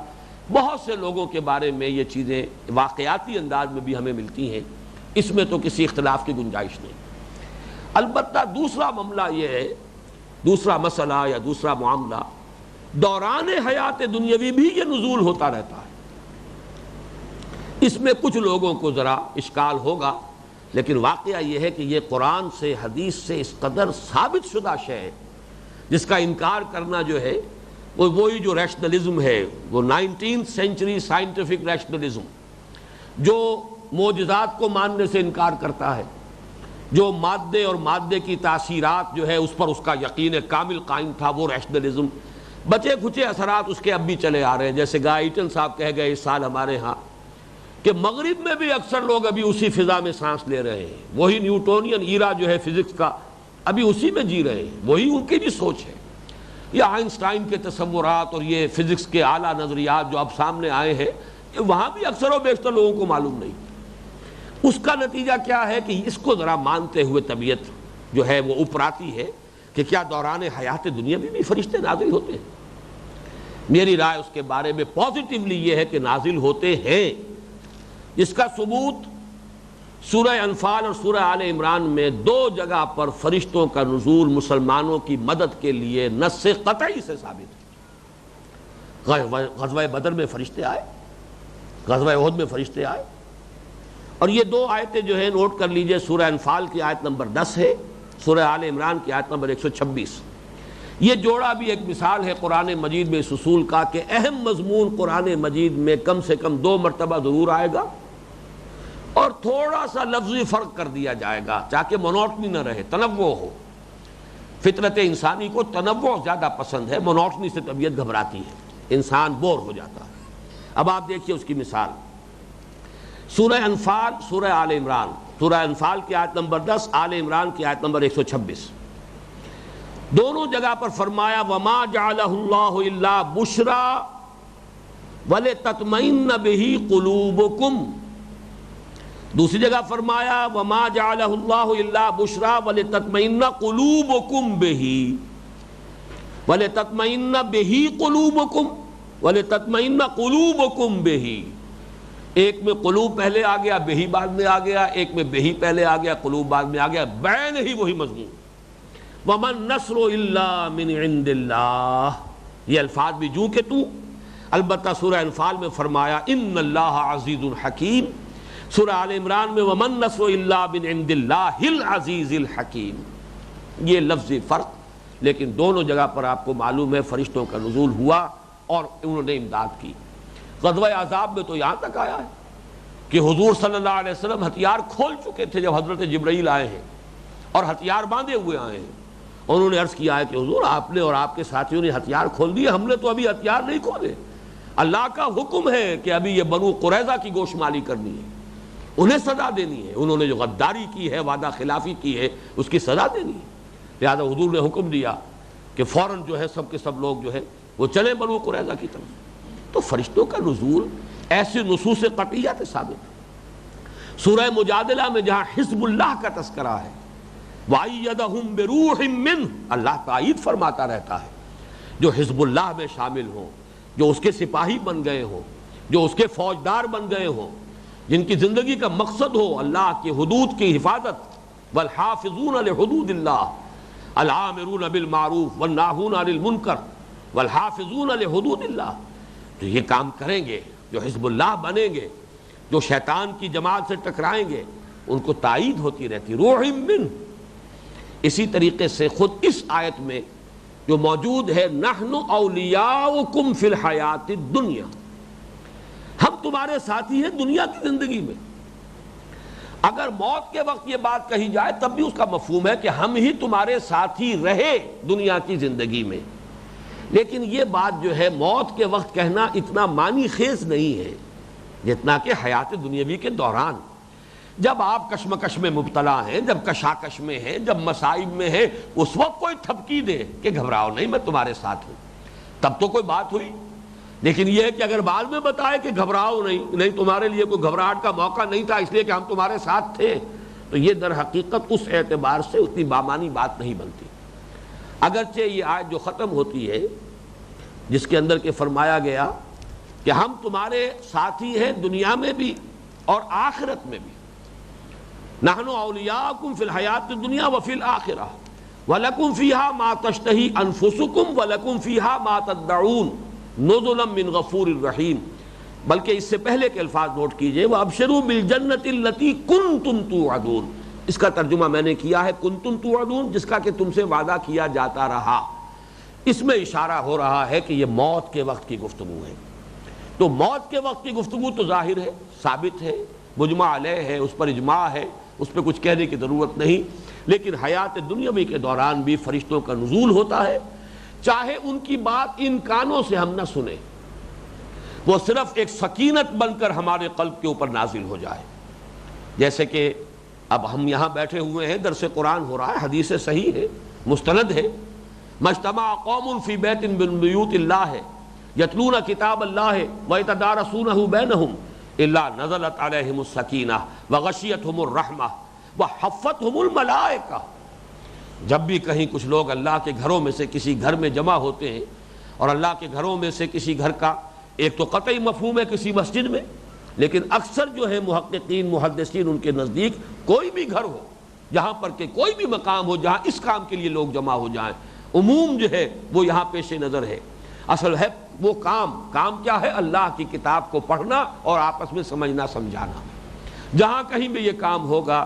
بہت سے لوگوں کے بارے میں یہ چیزیں واقعاتی انداز میں بھی ہمیں ملتی ہیں، اس میں تو کسی اختلاف کی گنجائش نہیں۔ البتہ دوسرا معاملہ یہ ہے، دوسرا مسئلہ یا دوسرا معاملہ، دوران حیات دنیاوی بھی یہ نزول ہوتا رہتا ہے۔ اس میں کچھ لوگوں کو ذرا اشکال ہوگا، لیکن واقعہ یہ ہے کہ یہ قرآن سے حدیث سے اس قدر ثابت شدہ شے ہے جس کا انکار کرنا جو ہے وہ وہی جو ریشنلزم ہے، وہ 19th سینچری سائنٹیفک ریشنلزم، جو معجزات کو ماننے سے انکار کرتا ہے، جو مادے اور مادے کی تاثیرات جو ہے اس پر اس کا یقین کامل قائم تھا، وہ ریشنلزم، بچے کھچے اثرات اس کے اب بھی چلے آ رہے ہیں۔ جیسے گائیٹن صاحب کہہ گئے اس سال ہمارے ہاں کہ مغرب میں بھی اکثر لوگ ابھی اسی فضا میں سانس لے رہے ہیں، وہی نیوٹونین ایرا جو ہے فزکس کا، ابھی اسی میں جی رہے ہیں، وہی ان کی بھی سوچ ہے۔ یا آئنسٹائن کے تصورات اور یہ فزکس کے اعلیٰ نظریات جو اب سامنے آئے ہیں، وہاں بھی اکثر و بیشتر لوگوں کو معلوم نہیں۔ اس کا نتیجہ کیا ہے کہ اس کو ذرا مانتے ہوئے طبیعت جو ہے وہ اپراتی ہے کہ کیا دوران حیات دنیا میں بھی فرشتے نازل ہوتے ہیں؟ میری رائے اس کے بارے میں پازیٹیولی یہ ہے کہ نازل ہوتے ہیں۔ اس کا ثبوت سورہ انفال اور سورہ آل عمران میں دو جگہ پر فرشتوں کا نزول مسلمانوں کی مدد کے لیے نص قطعی سے ثابت ہے۔ غزوہ بدر میں فرشتے آئے، غزوہ احد میں فرشتے آئے، اور یہ دو آیتیں جو ہیں نوٹ کر لیجئے، سورہ انفال کی آیت نمبر 10 ہے، سورہ آل عمران کی آیت نمبر 126۔ یہ جوڑا بھی ایک مثال ہے قرآن مجید میں اس اصول کا کہ اہم مضمون قرآن مجید میں کم سے کم 2 مرتبہ ضرور آئے گا، اور تھوڑا سا لفظی فرق کر دیا جائے گا تاکہ مونوٹنی نہ رہے، تنوع ہو۔ فطرت انسانی کو تنوع زیادہ پسند ہے، مونوٹنی سے طبیعت گھبراتی ہے، انسان بور ہو جاتا ہے۔ اب آپ دیکھیے اس کی مثال، سورہ انفال، سورہ آل عمران، سورہ انفال کی آیت نمبر 10، آل عمران کی آیت نمبر 126، دونوں جگہ پر فرمایا وَمَا جَعَلَهُ اللَّهُ إِلَّا بُشْرَىٰ وَلِتَطْمَئِنَّ بِهِ قُلُوبُكُمْ، دوسری جگہ فرمایا وَمَا جَعَلَهُ اللَّهُ إِلَّا بُشْرَىٰ وَلِتَطْمَئِنَّ قُلُوبُكُمْ بِهِ وَلِتَطْمَئِنَّ بِهِ قُلُوبُكُمْ وَلِتَطْمَئِنَّ قُلُوبُكُمْ بِهِ، ایک میں قلوب پہلے آ گیا، بہی بعد میں آ گیا، ایک میں بہی پہلے آ گیا، قلوب بعد میں آ گیا، بین ہی وہی مضمون۔ وَمَن نَّصْرُ إِلَّا مِنْ عِنْدِ اللَّهِ، یہ الفاظ بھی جو کہ تو، البتہ سورہ انفال میں فرمایا إِنَّ اللَّهَ عَزِيزٌ حَكِيمٌ، سورہ آل عمران میں وَمَن نَّصْرُ إِلَّا مِنْ عِنْدِ اللَّهِ الْعَزِيزِ الْحَكِيمِ۔ یہ لفظی فرق، لیکن دونوں جگہ پر آپ کو معلوم ہے فرشتوں کا نزول ہوا اور انہوں نے امداد کی۔ غزوہ احزاب میں تو یہاں تک آیا ہے کہ حضور صلی اللہ علیہ وسلم ہتھیار کھول چکے تھے جب حضرت جبرائیل آئے ہیں، اور ہتھیار باندھے ہوئے آئے ہیں، اور انہوں نے عرض کیا ہے کہ حضور آپ نے اور آپ کے ساتھیوں نے ہتھیار کھول دیے، ہم نے تو ابھی ہتھیار نہیں کھولے، اللہ کا حکم ہے کہ ابھی یہ بنو قریظہ کی گوشمالی کرنی ہے، انہیں سزا دینی ہے، انہوں نے جو غداری کی ہے، وعدہ خلافی کی ہے، اس کی سزا دینی ہے۔ لہذا حضور نے حکم دیا کہ فوراً جو ہے سب کے سب لوگ جو ہے وہ چلیں بنو قریظہ کی طرف۔ تو فرشتوں کا نزول ایسی نصوص قطعیت ثابت ہے۔ سورہ مجادلہ میں جہاں حزب اللہ کا تذکرہ ہے، وَأَيَّدَهُمْ بِرُوحٍ مِّنْهُ، اللہ تائید فرماتا رہتا ہے، جو حزب اللہ میں شامل ہوں، جو اس کے سپاہی بن گئے ہوں، جو اس کے فوجدار بن گئے ہوں، جن کی زندگی کا مقصد ہو اللہ کی حدود کی حفاظت، وَالْحَافِظُونَ لِحُدُودِ اللَّهِ الْعَامِرُونَ بِالْمَعْرُوفِ وَالنَّاهُونَ عَنِ الْمُنكَرِ وَالْحَافِظُونَ لِحُدُودِ اللَّهِ، تو یہ کام کریں گے، جو حزب اللہ بنیں گے، جو شیطان کی جماعت سے ٹکرائیں گے، ان کو تائید ہوتی رہتی، روح من۔ اسی طریقے سے خود اس آیت میں جو موجود ہے نحن اولیاؤکم فی الحیات الدنیا، ہم تمہارے ساتھی ہیں دنیا کی زندگی میں۔ اگر موت کے وقت یہ بات کہی جائے تب بھی اس کا مفہوم ہے کہ ہم ہی تمہارے ساتھی رہے دنیا کی زندگی میں، لیکن یہ بات جو ہے موت کے وقت کہنا اتنا معنی خیز نہیں ہے جتنا کہ حیات دنیاوی کے دوران، جب آپ کشمکش میں مبتلا ہیں، جب کشاکش میں ہیں، جب مصائب میں ہیں، اس وقت کوئی تھپکی دے کہ گھبراؤ نہیں میں تمہارے ساتھ ہوں، تب تو کوئی بات ہوئی۔ لیکن یہ ہے کہ اگر بعد میں بتائے کہ گھبراؤ نہیں تمہارے لیے کوئی گھبراہٹ کا موقع نہیں تھا اس لیے کہ ہم تمہارے ساتھ تھے، تو یہ در حقیقت اس اعتبار سے اتنی بامانی بات نہیں بنتی۔ اگرچہ یہ آیت جو ختم ہوتی ہے جس کے اندر کہ فرمایا گیا کہ ہم تمہارے ساتھی ہیں دنیا میں بھی اور آخرت میں بھی، نحن اولیاءکم فی الحیات الدنیا وفی الآخرہ وَلَكُمْ فِيهَا مَا تَشْتَهِي أَنفُسُكُمْ وَلَكُمْ فِيهَا مَا تَدَّعُونَ نُزُلًا مِّن غَفُورٍ رَحِيمٍ۔ بلکہ اس سے پہلے کے الفاظ نوٹ کیجئے وَأَبْشِرُوا بِالْجَنَّةِ الَّتِي كُنْتُمْ تُوعَدُونَ، اس کا ترجمہ میں نے کیا ہے کنتم توعدون، جس کا کہ تم سے وعدہ کیا جاتا رہا۔ اس میں اشارہ ہو رہا ہے کہ یہ موت کے وقت کی گفتگو ہے، تو موت کے وقت کی گفتگو تو ظاہر ہے، ثابت ہے، مجمع علیہ ہے، اس پر اجماع ہے، اس پہ کچھ کہنے کی ضرورت نہیں۔ لیکن حیات دنیاوی کے دوران بھی فرشتوں کا نزول ہوتا ہے، چاہے ان کی بات ان کانوں سے ہم نہ سنیں، وہ صرف ایک سکینت بن کر ہمارے قلب کے اوپر نازل ہو جائے۔ جیسے کہ اب ہم یہاں بیٹھے ہوئے ہیں، درس قرآن ہو رہا ہے، حدیث صحیح ہے، مستند ہے، مجتمع قوم فی بیت من بیوت اللہ یتلون کتاب اللہ ویتدارسونہ بینہم الا نزلت علیہم السکینہ وغشیتہم الرحمہ وحفتہم الملائکہ۔ جب بھی کہیں کچھ لوگ اللہ کے گھروں میں سے کسی گھر میں جمع ہوتے ہیں، اور اللہ کے گھروں میں سے کسی گھر کا ایک تو قطعی مفہوم ہے کسی مسجد میں، لیکن اکثر جو ہے محققین محدثین ان کے نزدیک کوئی بھی گھر ہو جہاں پر کہ کوئی بھی مقام ہو جہاں اس کام کے لیے لوگ جمع ہو جائیں، عموم جو ہے وہ یہاں پیش نظر ہے۔ اصل ہے وہ کام کیا ہے؟ اللہ کی کتاب کو پڑھنا اور آپس میں سمجھنا سمجھانا۔ جہاں کہیں بھی یہ کام ہوگا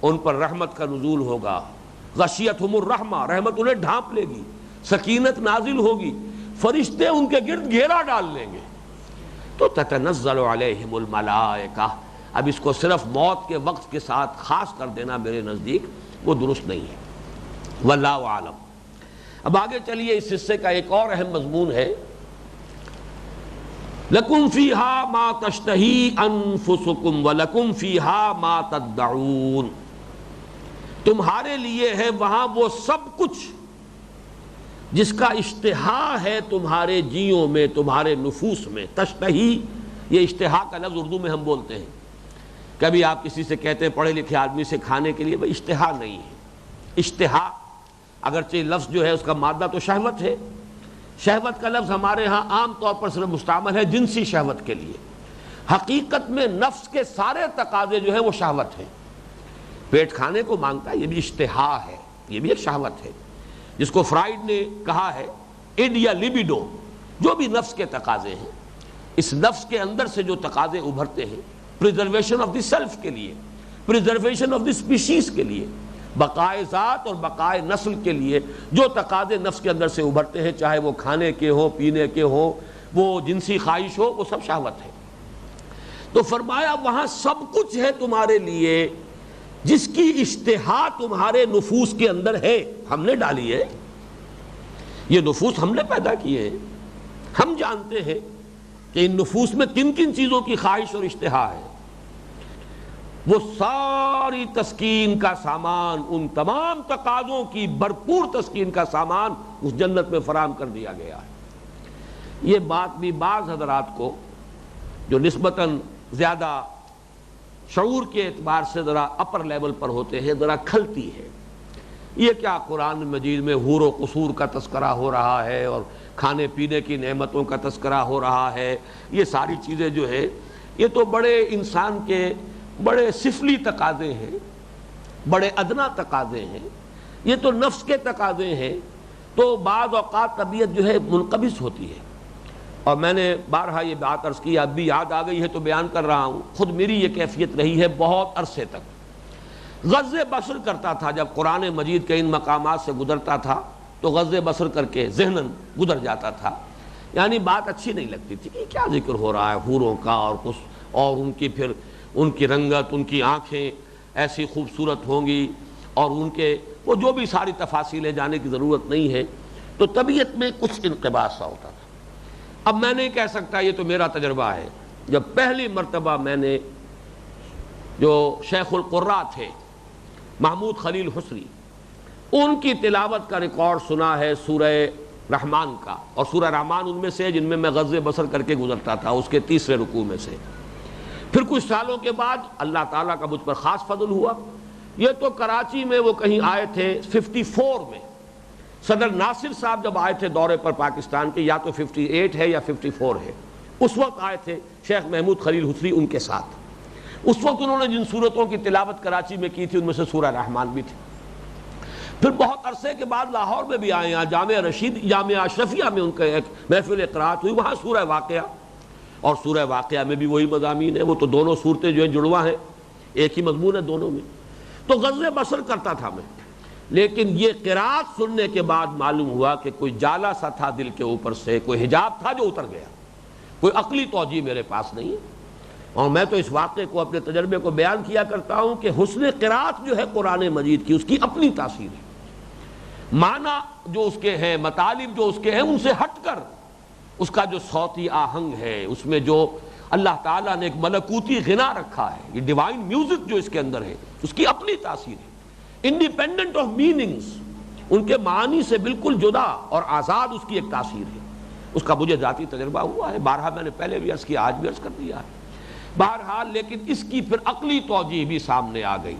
ان پر رحمت کا نزول ہوگا، غشیتہم الرحمہ، رحمت انہیں ڈھانپ لے گی، سکینت نازل ہوگی، فرشتے ان کے گرد گھیرا ڈال لیں گے۔ تو تتنزل علیہم الملائکہ، اب اس کو صرف موت کے وقت کے ساتھ خاص کر دینا میرے نزدیک وہ درست نہیں ہے، واللہ اعلم۔ اب آگے چلیے، اس حصے کا ایک اور اہم مضمون ہے لَكُمْ فِيهَا مَا تَشْتَهِي أَنفُسُكُمْ وَلَكُمْ فِيهَا مَا تَدَّعُونَ، تمہارے لیے ہے وہاں وہ سب کچھ جس کا اشتہا ہے تمہارے جیوں میں، تمہارے نفوس میں۔ تشتہی، یہ اشتہا کا لفظ اردو میں ہم بولتے ہیں، کبھی آپ کسی سے کہتے ہیں پڑھے لکھے آدمی سے کھانے کے لیے، بھائی اشتہا نہیں ہے۔ اشتہا اگرچہ لفظ جو ہے اس کا مادہ تو شہوت ہے، شہوت کا لفظ ہمارے ہاں عام طور پر صرف مستعمل ہے جنسی شہوت کے لیے، حقیقت میں نفس کے سارے تقاضے جو ہیں وہ شہوت ہیں۔ پیٹ کھانے کو مانگتا ہے، یہ بھی اشتہا ہے، یہ بھی ایک شہوت ہے، جس کو فرائیڈ نے کہا ہے ایڈ یا لیبیڈو، جو بھی نفس کے تقاضے ہیں، اس نفس کے اندر سے جو تقاضے ابھرتے ہیں پریزرویشن آف دی سیلف کے لیے، پریزرویشن آف دی اسپیشیز کے لیے، بقائے ذات اور بقائے نسل کے لیے جو تقاضے نفس کے اندر سے ابھرتے ہیں، چاہے وہ کھانے کے ہوں، پینے کے ہوں، وہ جنسی خواہش ہو، وہ سب شہوت ہے۔ تو فرمایا وہاں سب کچھ ہے تمہارے لیے جس کی اشتہا تمہارے نفوس کے اندر ہے، ہم نے ڈالی ہے، یہ نفوس ہم نے پیدا کیے ہیں، ہم جانتے ہیں کہ ان نفوس میں کن کن چیزوں کی خواہش اور اشتہا ہے۔ وہ ساری تسکین کا سامان، ان تمام تقاضوں کی بھرپور تسکین کا سامان اس جنت میں فراہم کر دیا گیا ہے۔ یہ بات بھی بعض حضرات کو جو نسبتاً زیادہ شعور کے اعتبار سے ذرا اپر لیول پر ہوتے ہیں ذرا کھلتی ہے۔ یہ کیا قرآن مجید میں حور و قصور کا تذکرہ ہو رہا ہے اور کھانے پینے کی نعمتوں کا تذکرہ ہو رہا ہے، یہ ساری چیزیں جو ہے یہ تو بڑے انسان کے بڑے سفلی تقاضے ہیں، بڑے ادنا تقاضے ہیں، یہ تو نفس کے تقاضے ہیں۔ تو بعض اوقات طبیعت جو ہے منقبض ہوتی ہے، اور میں نے بارہا یہ بات عرض کی، اب بھی یاد آ گئی ہے تو بیان کر رہا ہوں، خود میری یہ کیفیت رہی ہے بہت عرصے تک غض بصر کرتا تھا جب قرآن مجید کے ان مقامات سے گزرتا تھا تو غض بصر کر کے ذہناً گزر جاتا تھا، یعنی بات اچھی نہیں لگتی تھی کہ کیا ذکر ہو رہا ہے حوروں کا اور ان کی پھر ان کی رنگت، ان کی آنکھیں ایسی خوبصورت ہوں گی، اور ان کے وہ جو بھی ساری تفاصیلیں جانے کی ضرورت نہیں ہے، تو طبیعت میں کچھ انقباض سا ہوتا تھا۔ اب میں نہیں کہہ سکتا، یہ تو میرا تجربہ ہے، جب پہلی مرتبہ میں نے جو شیخ القراء تھے محمود خلیل حسری، ان کی تلاوت کا ریکارڈ سنا ہے سورہ رحمان کا، اور سورہ رحمان ان میں سے جن میں میں غض بصر کر کے گزرتا تھا، اس کے تیسرے رکوع میں سے۔ پھر کچھ سالوں کے بعد اللہ تعالیٰ کا مجھ پر خاص فضل ہوا، یہ تو کراچی میں وہ کہیں آئے تھے 54 میں، صدر ناصر صاحب جب آئے تھے دورے پر پاکستان کے، یا تو 58 ہے یا 54 ہے، اس وقت آئے تھے شیخ محمود خلیل حسری ان کے ساتھ۔ اس وقت انہوں نے جن صورتوں کی تلاوت کراچی میں کی تھی ان میں سے سورہ رحمان بھی تھی۔ پھر بہت عرصے کے بعد لاہور میں بھی آئے، یہاں جامعہ اشرفیہ میں ان کا ایک محفل قرات ہوئی، وہاں سورہ واقعہ، اور سورہ واقعہ میں بھی وہی مضامین ہیں، وہ تو دونوں صورتیں جو ہیں جڑواں ہیں، ایک ہی مضمون ہے دونوں میں۔ تو غض بصر کرتا تھا میں، لیکن یہ قرات سننے کے بعد معلوم ہوا کہ کوئی جالا سا تھا دل کے اوپر سے، کوئی حجاب تھا جو اتر گیا، کوئی عقلی توجیہ میرے پاس نہیں ہے۔ اور میں تو اس واقعے کو، اپنے تجربے کو بیان کیا کرتا ہوں کہ حسن قرات جو ہے قرآن مجید کی، اس کی اپنی تاثیر ہے، معنی جو اس کے ہیں، مطالب جو اس کے ہیں، ان سے ہٹ کر اس کا جو صوتی آہنگ ہے، اس میں جو اللہ تعالیٰ نے ایک ملکوتی غنا رکھا ہے، یہ ڈیوائن میوزک جو اس کے اندر ہے، اس کی اپنی تاثیر ہے، انڈیپینڈنٹ آف میننگز، ان کے معنی سے بالکل جدا اور آزاد اس کی ایک تاثیر ہے۔ اس کا مجھے ذاتی تجربہ ہوا ہے، بارہا میں نے پہلے بھی عرض کیا، آج بھی عرض کر دیا ہے بہرحال، لیکن اس کی پھر عقلی توجیہ بھی سامنے آ گئی،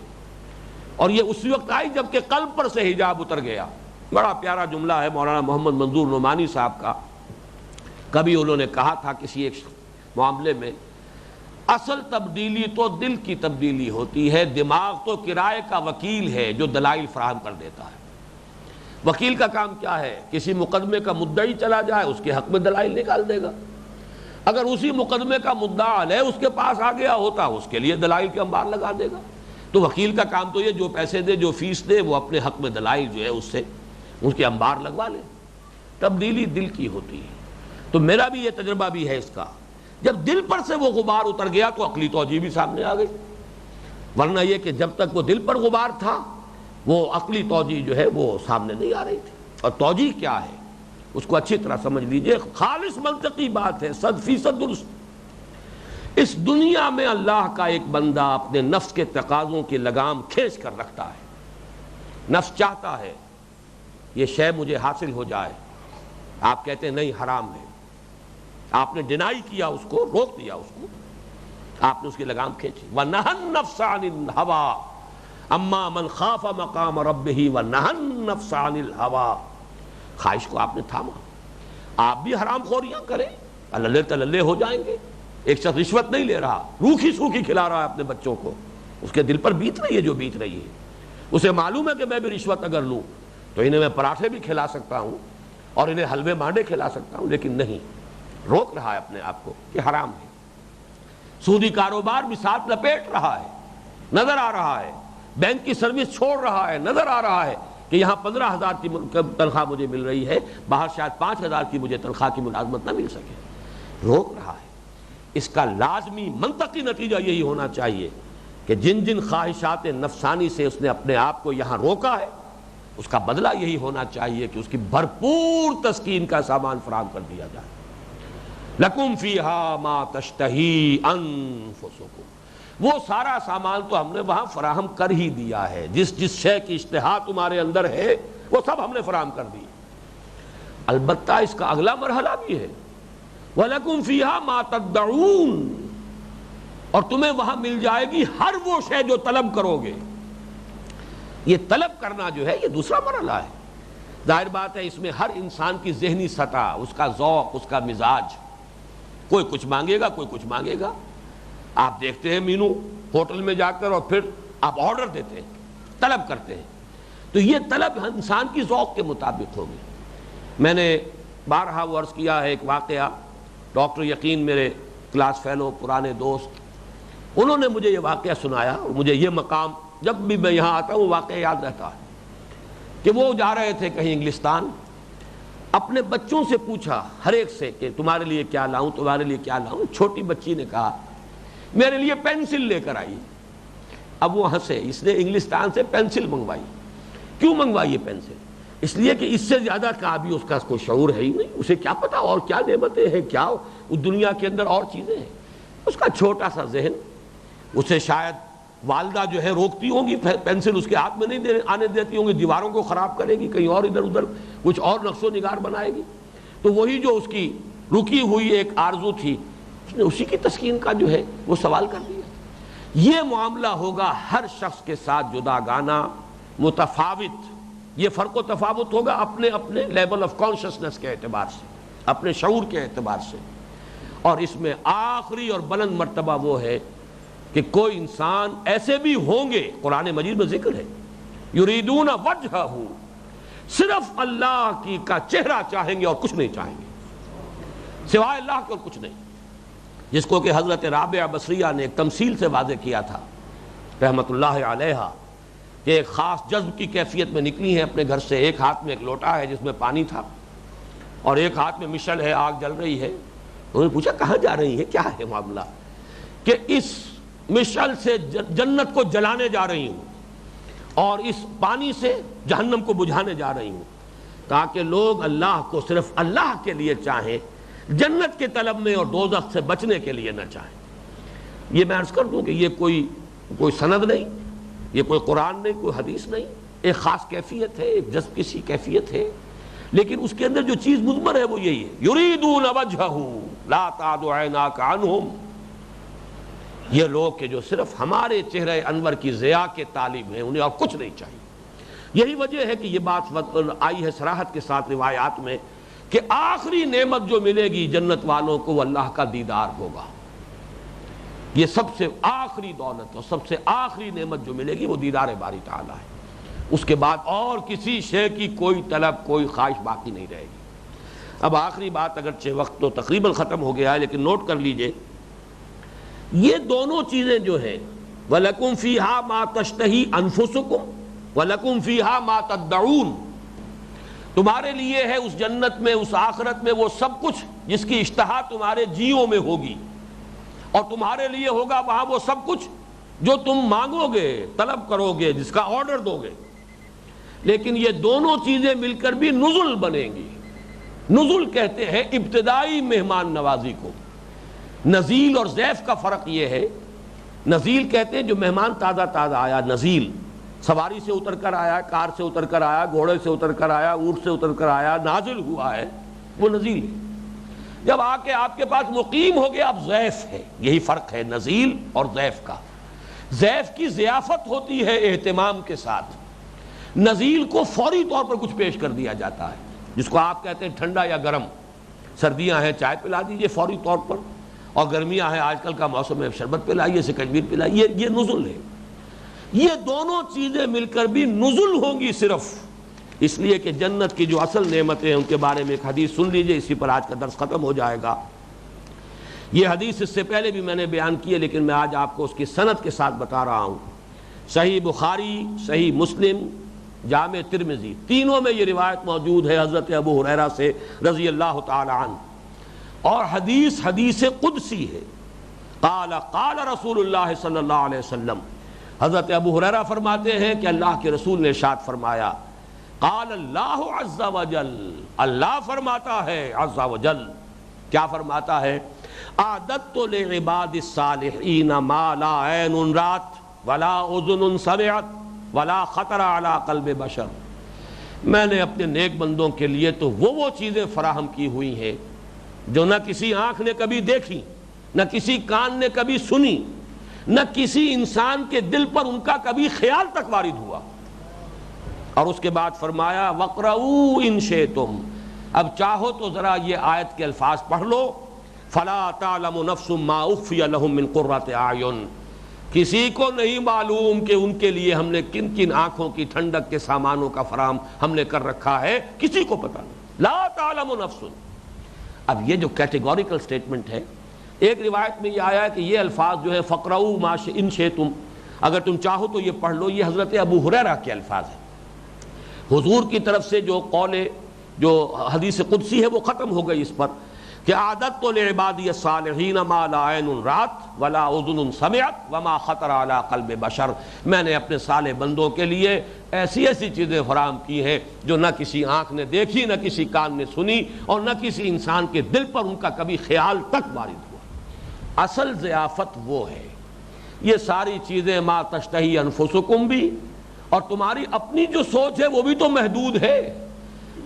اور یہ اسی وقت آئی جب کہ قلب پر سے حجاب اتر گیا۔ بڑا پیارا جملہ ہے مولانا محمد منظور نعمانی صاحب کا، کبھی انہوں نے کہا تھا کسی ایک معاملے میں، اصل تبدیلی تو دل کی تبدیلی ہوتی ہے، دماغ تو کرائے کا وکیل ہے جو دلائل فراہم کر دیتا ہے۔ وکیل کا کام کیا ہے؟ کسی مقدمے کا مدعی چلا جائے اس کے حق میں دلائل نکال دے گا، اگر اسی مقدمے کا مدعا علیہ اس کے پاس آ گیا ہوتا اس کے لیے دلائل کے انبار لگا دے گا۔ تو وکیل کا کام تو یہ جو پیسے دے، جو فیس دے، وہ اپنے حق میں دلائل جو ہے اس سے اس کے انبار لگوا لے۔ تبدیلی دل کی ہوتی ہے، تو میرا بھی یہ تجربہ بھی ہے اس کا، جب دل پر سے وہ غبار اتر گیا تو عقلی توجیہ بھی سامنے آ گئی، ورنہ یہ کہ جب تک وہ دل پر غبار تھا وہ عقلی توجیہ جو ہے وہ سامنے نہیں آ رہی تھی۔ اور توجیہ کیا ہے اس کو اچھی طرح سمجھ لیجئے، خالص منطقی بات ہے، 100% درست۔ اس دنیا میں اللہ کا ایک بندہ اپنے نفس کے تقاضوں کی لگام کھینچ کر رکھتا ہے، نفس چاہتا ہے یہ شے مجھے حاصل ہو جائے، آپ کہتے ہیں نہیں حرام ہے، آپ نے ڈینائی کیا، اس کو روک دیا، اس کو آپ نے اس کی لگام کھینچی۔ وَنَهَى النَّفْسَ عَنِ الْهَوَىٰ أَمَّا مَنْ خَافَ مَقَامَ رَبِّهِ وَنَهَى النَّفْسَ عَنِ الْهَوَىٰ، خواہش کو آپ نے تھاما۔ آپ بھی حرام خوریاں کریں، اللہ تللے ہو جائیں گے۔ ایک شخص رشوت نہیں لے رہا، روکھی سوکھی کھلا رہا ہے اپنے بچوں کو، اس کے دل پر بیت رہی ہے جو بیت رہی ہے، اسے معلوم ہے کہ میں بھی رشوت اگر لوں تو انہیں میں پراٹھے بھی کھلا سکتا ہوں اور انہیں حلوے مانڈے کھلا سکتا ہوں، لیکن نہیں، روک رہا ہے اپنے آپ کو کہ حرام ہے۔ سودی کاروبار بھی ساتھ لپیٹ رہا ہے، نظر آ رہا ہے، بینک کی سروس چھوڑ رہا ہے، نظر آ رہا ہے کہ یہاں 15,000 کی تنخواہ مجھے مل رہی ہے، باہر شاید 5,000 کی مجھے تنخواہ کی ملازمت نہ مل سکے، روک رہا ہے۔ اس کا لازمی منطقی نتیجہ یہی ہونا چاہیے کہ جن جن خواہشات نفسانی سے اس نے اپنے آپ کو یہاں روکا ہے، اس کا بدلہ یہی ہونا چاہیے کہ اس کی بھرپور تسکین کا سامان فراہم کر دیا جائے۔ لَكُمْ فِيهَا مَا تَشْتَهِي أَنفُسُكُمْ، وہ سارا سامان تو ہم نے وہاں فراہم کر ہی دیا ہے، جس شے کی اشتہا تمہارے اندر ہے وہ سب ہم نے فراہم کر دی۔ البتہ اس کا اگلا مرحلہ بھی ہے، وَلَكُمْ فِيهَا مَا تَدَّعُونَ، اور تمہیں وہاں مل جائے گی ہر وہ شے جو طلب کرو گے۔ یہ طلب کرنا جو ہے یہ دوسرا مرحلہ ہے۔ ظاہر بات ہے اس میں ہر انسان کی ذہنی سطح، اس کا ذوق، اس کا مزاج، کوئی کچھ مانگے گا، کوئی کچھ مانگے گا۔ آپ دیکھتے ہیں مینو ہوٹل میں جا کر، اور پھر آپ آرڈر دیتے ہیں، طلب کرتے ہیں، تو یہ طلب انسان کی ذوق کے مطابق ہوگی۔ میں نے بارہا وہ عرض کیا ہے، ایک واقعہ ڈاکٹر یقین میرے کلاس فیلو پرانے دوست، انہوں نے مجھے یہ واقعہ سنایا اور مجھے یہ مقام جب بھی میں یہاں آتا ہوں واقعہ یاد رہتا ہے کہ وہ جا رہے تھے کہیں انگلستان، اپنے بچوں سے پوچھا ہر ایک سے کہ تمہارے لیے کیا لاؤں، تمہارے لیے کیا لاؤں. چھوٹی بچی نے کہا میرے لیے پینسل لے کر آئی. اب وہ ہنسے، اس نے انگلستان سے پینسل منگوائی. کیوں منگوائی یہ پینسل؟ اس لیے کہ اس سے زیادہ کا بھی اس کا کوئی شعور ہے ہی نہیں، اسے کیا پتا اور کیا نعمتیں ہیں، کیا اس دنیا کے اندر اور چیزیں ہیں. اس کا چھوٹا سا ذہن، اسے شاید والدہ جو ہے روکتی ہوں گی، پینسل اس کے ہاتھ میں نہیں آنے دیتی ہوں گی، دیواروں کو خراب کرے گی، کہیں اور ادھر ادھر کچھ اور نقش و نگار بنائے گی. تو وہی جو اس کی رکی ہوئی ایک آرزو تھی، اس نے اسی کی تسکین کا جو ہے وہ سوال کر دیا. یہ معاملہ ہوگا ہر شخص کے ساتھ جداگانہ، متفاوت. یہ فرق و تفاوت ہوگا اپنے اپنے لیول آف کانشسنس کے اعتبار سے، اپنے شعور کے اعتبار سے. اور اس میں آخری اور بلند مرتبہ وہ ہے کہ کوئی انسان ایسے بھی ہوں گے، قرآن مجید میں ذکر ہے، یریدون وجہہ، صرف اللہ کی کا چہرہ چاہیں گے اور کچھ نہیں چاہیں گے، سوائے اللہ کے اور کچھ نہیں. جس کو کہ حضرت رابعہ بصریہ نے ایک تمثیل سے واضح کیا تھا رحمت اللہ علیہا، کہ ایک خاص جذب کی کیفیت میں نکلی ہیں اپنے گھر سے. ایک ہاتھ میں ایک لوٹا ہے جس میں پانی تھا، اور ایک ہاتھ میں مشعل ہے، آگ جل رہی ہے. انہوں نے پوچھا کہاں جا رہی ہے، کیا ہے معاملہ؟ کہ اس مشعل سے جنت کو جلانے جا رہی ہوں اور اس پانی سے جہنم کو بجھانے جا رہی ہوں، تاکہ لوگ اللہ کو صرف اللہ کے لیے چاہیں، جنت کے طلب میں اور دوزخ سے بچنے کے لیے نہ چاہیں. یہ میں عرض کر دوں کہ یہ کوئی سند نہیں، یہ کوئی قرآن نہیں، کوئی حدیث نہیں، ایک خاص کیفیت ہے، ایک جذب کی سی کیفیت ہے. لیکن اس کے اندر جو چیز مضمر ہے وہ یہی ہے، یریدون وجہہ لا تعد عیناک عنہم. یہ لوگ کہ جو صرف ہمارے چہرے انور کی ضیاء کے طالب ہیں، انہیں اور کچھ نہیں چاہیے. یہی وجہ ہے کہ یہ بات آئی ہے صراحت کے ساتھ روایات میں کہ آخری نعمت جو ملے گی جنت والوں کو وہ اللہ کا دیدار ہوگا. یہ سب سے آخری دولت اور سب سے آخری نعمت جو ملے گی وہ دیدار باری تعالیٰ ہے. اس کے بعد اور کسی شے کی کوئی طلب، کوئی خواہش باقی نہیں رہے گی. اب آخری بات، اگرچہ وقت تو تقریباً ختم ہو گیا ہے لیکن نوٹ کر لیجئے، یہ دونوں چیزیں جو ہیں وَلَكُمْ فِيهَا مَا تَشْتَهِي أَنفُسُكُمْ وَلَكُمْ فِيهَا مَا تَدَّعُونَ، تمہارے لیے ہے اس جنت میں، اس آخرت میں وہ سب کچھ جس کی اشتہا تمہارے جیوں میں ہوگی، اور تمہارے لیے ہوگا وہاں وہ سب کچھ جو تم مانگو گے، طلب کرو گے، جس کا آرڈر دو گے. لیکن یہ دونوں چیزیں مل کر بھی نزل بنیں گی. نزل کہتے ہیں ابتدائی مہمان نوازی کو. نزیل اور ضیف کا فرق یہ ہے، نزیل کہتے ہیں جو مہمان تازہ تازہ آیا، نزیل سواری سے اتر کر آیا، کار سے اتر کر آیا، گھوڑے سے اتر کر آیا، اونٹ سے اتر کر آیا، نازل ہوا ہے، وہ نزیل ہے. جب آ کے آپ کے پاس مقیم ہو گیا اب ضیف ہے. یہی فرق ہے نزیل اور ضیف کا. ضیف کی ضیافت ہوتی ہے اہتمام کے ساتھ، نزیل کو فوری طور پر کچھ پیش کر دیا جاتا ہے، جس کو آپ کہتے ہیں ٹھنڈا یا گرم. سردیاں ہیں چائے پلا دیجئے فوری طور پر، اور گرمیاں ہیں آج کل کا موسم ہے شربت پلائیے، سکنجبیر پلائیے. یہ نزل ہے. یہ دونوں چیزیں مل کر بھی نزل ہوں گی صرف اس لیے کہ جنت کی جو اصل نعمتیں ہیں ان کے بارے میں ایک حدیث سن لیجئے، اسی پر آج کا درس ختم ہو جائے گا. یہ حدیث اس سے پہلے بھی میں نے بیان کی ہے لیکن میں آج آپ کو اس کی سند کے ساتھ بتا رہا ہوں. صحیح بخاری، صحیح مسلم، جامع ترمذی، تینوں میں یہ روایت موجود ہے حضرت ابو ہریرہ سے رضی اللہ تعالی عنہ. اور حدیث قدسی ہے. قال قال رسول اللہ صلی اللہ علیہ وسلم، حضرت ابو ہریرہ فرماتے ہیں کہ اللہ کے رسول نے ارشاد فرمایا، قال اللہ عز وجل، اللہ فرماتا ہے عز وجل، کیا فرماتا ہے؟ اعددت لعباد الصالحین ما لا عین رات ولا اذن سمعت ولا خطر علی قلب بشر. میں نے اپنے نیک بندوں کے لیے تو وہ چیزیں فراہم کی ہوئی ہیں جو نہ کسی آنکھ نے کبھی دیکھی، نہ کسی کان نے کبھی سنی، نہ کسی انسان کے دل پر ان کا کبھی خیال تک وارد ہوا. اور اس کے بعد فرمایا وَقْرَؤُوا إِن شِئْتُمْ، اب چاہو تو ذرا یہ آیت کے الفاظ پڑھ لو. فَلَا تَعْلَمُ نَفْسٌ مَّا أُخْفِيَ لَهُم مِّن قُرَّةِ أَعْيُن، کسی کو نہیں معلوم کہ ان کے لیے ہم نے کن کن آنکھوں کی ٹھنڈک کے سامانوں کا فراہم ہم نے کر رکھا ہے، کسی کو پتہ نہیں. لا تعلم نفس. اب یہ جو کیٹیگوریکل سٹیٹمنٹ ہے، ایک روایت میں یہ آیا ہے کہ یہ الفاظ جو ہے فقرؤوا ما ان شئتم، اگر تم چاہو تو یہ پڑھ لو، یہ حضرت ابو ہریرہ کے الفاظ ہیں۔ حضور کی طرف سے جو قول، جو حدیث قدسی ہے وہ ختم ہو گئی اس پر کہ عادت تو لعبادی الصالحین ما لا عین رات ولا اذن سمعت وما خطر علی قلب بشر، میں نے اپنے صالح بندوں کے لیے ایسی ایسی چیزیں فراہم کی ہیں جو نہ کسی آنکھ نے دیکھی، نہ کسی کان نے سنی، اور نہ کسی انسان کے دل پر ان کا کبھی خیال تک وارد ہوا۔ اصل ضیافت وہ ہے، یہ ساری چیزیں ما تشتہی انفسکم بھی، اور تمہاری اپنی جو سوچ ہے وہ بھی تو محدود ہے،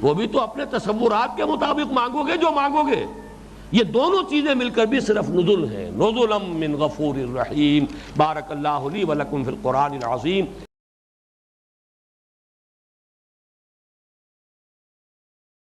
وہ بھی تو اپنے تصورات کے مطابق مانگو گے جو مانگو گے۔ یہ دونوں چیزیں مل کر بھی صرف نزل ہیں، نزلا من غفور الرحیم۔ بارک اللہ لی ولکم فی القرآن العظیم۔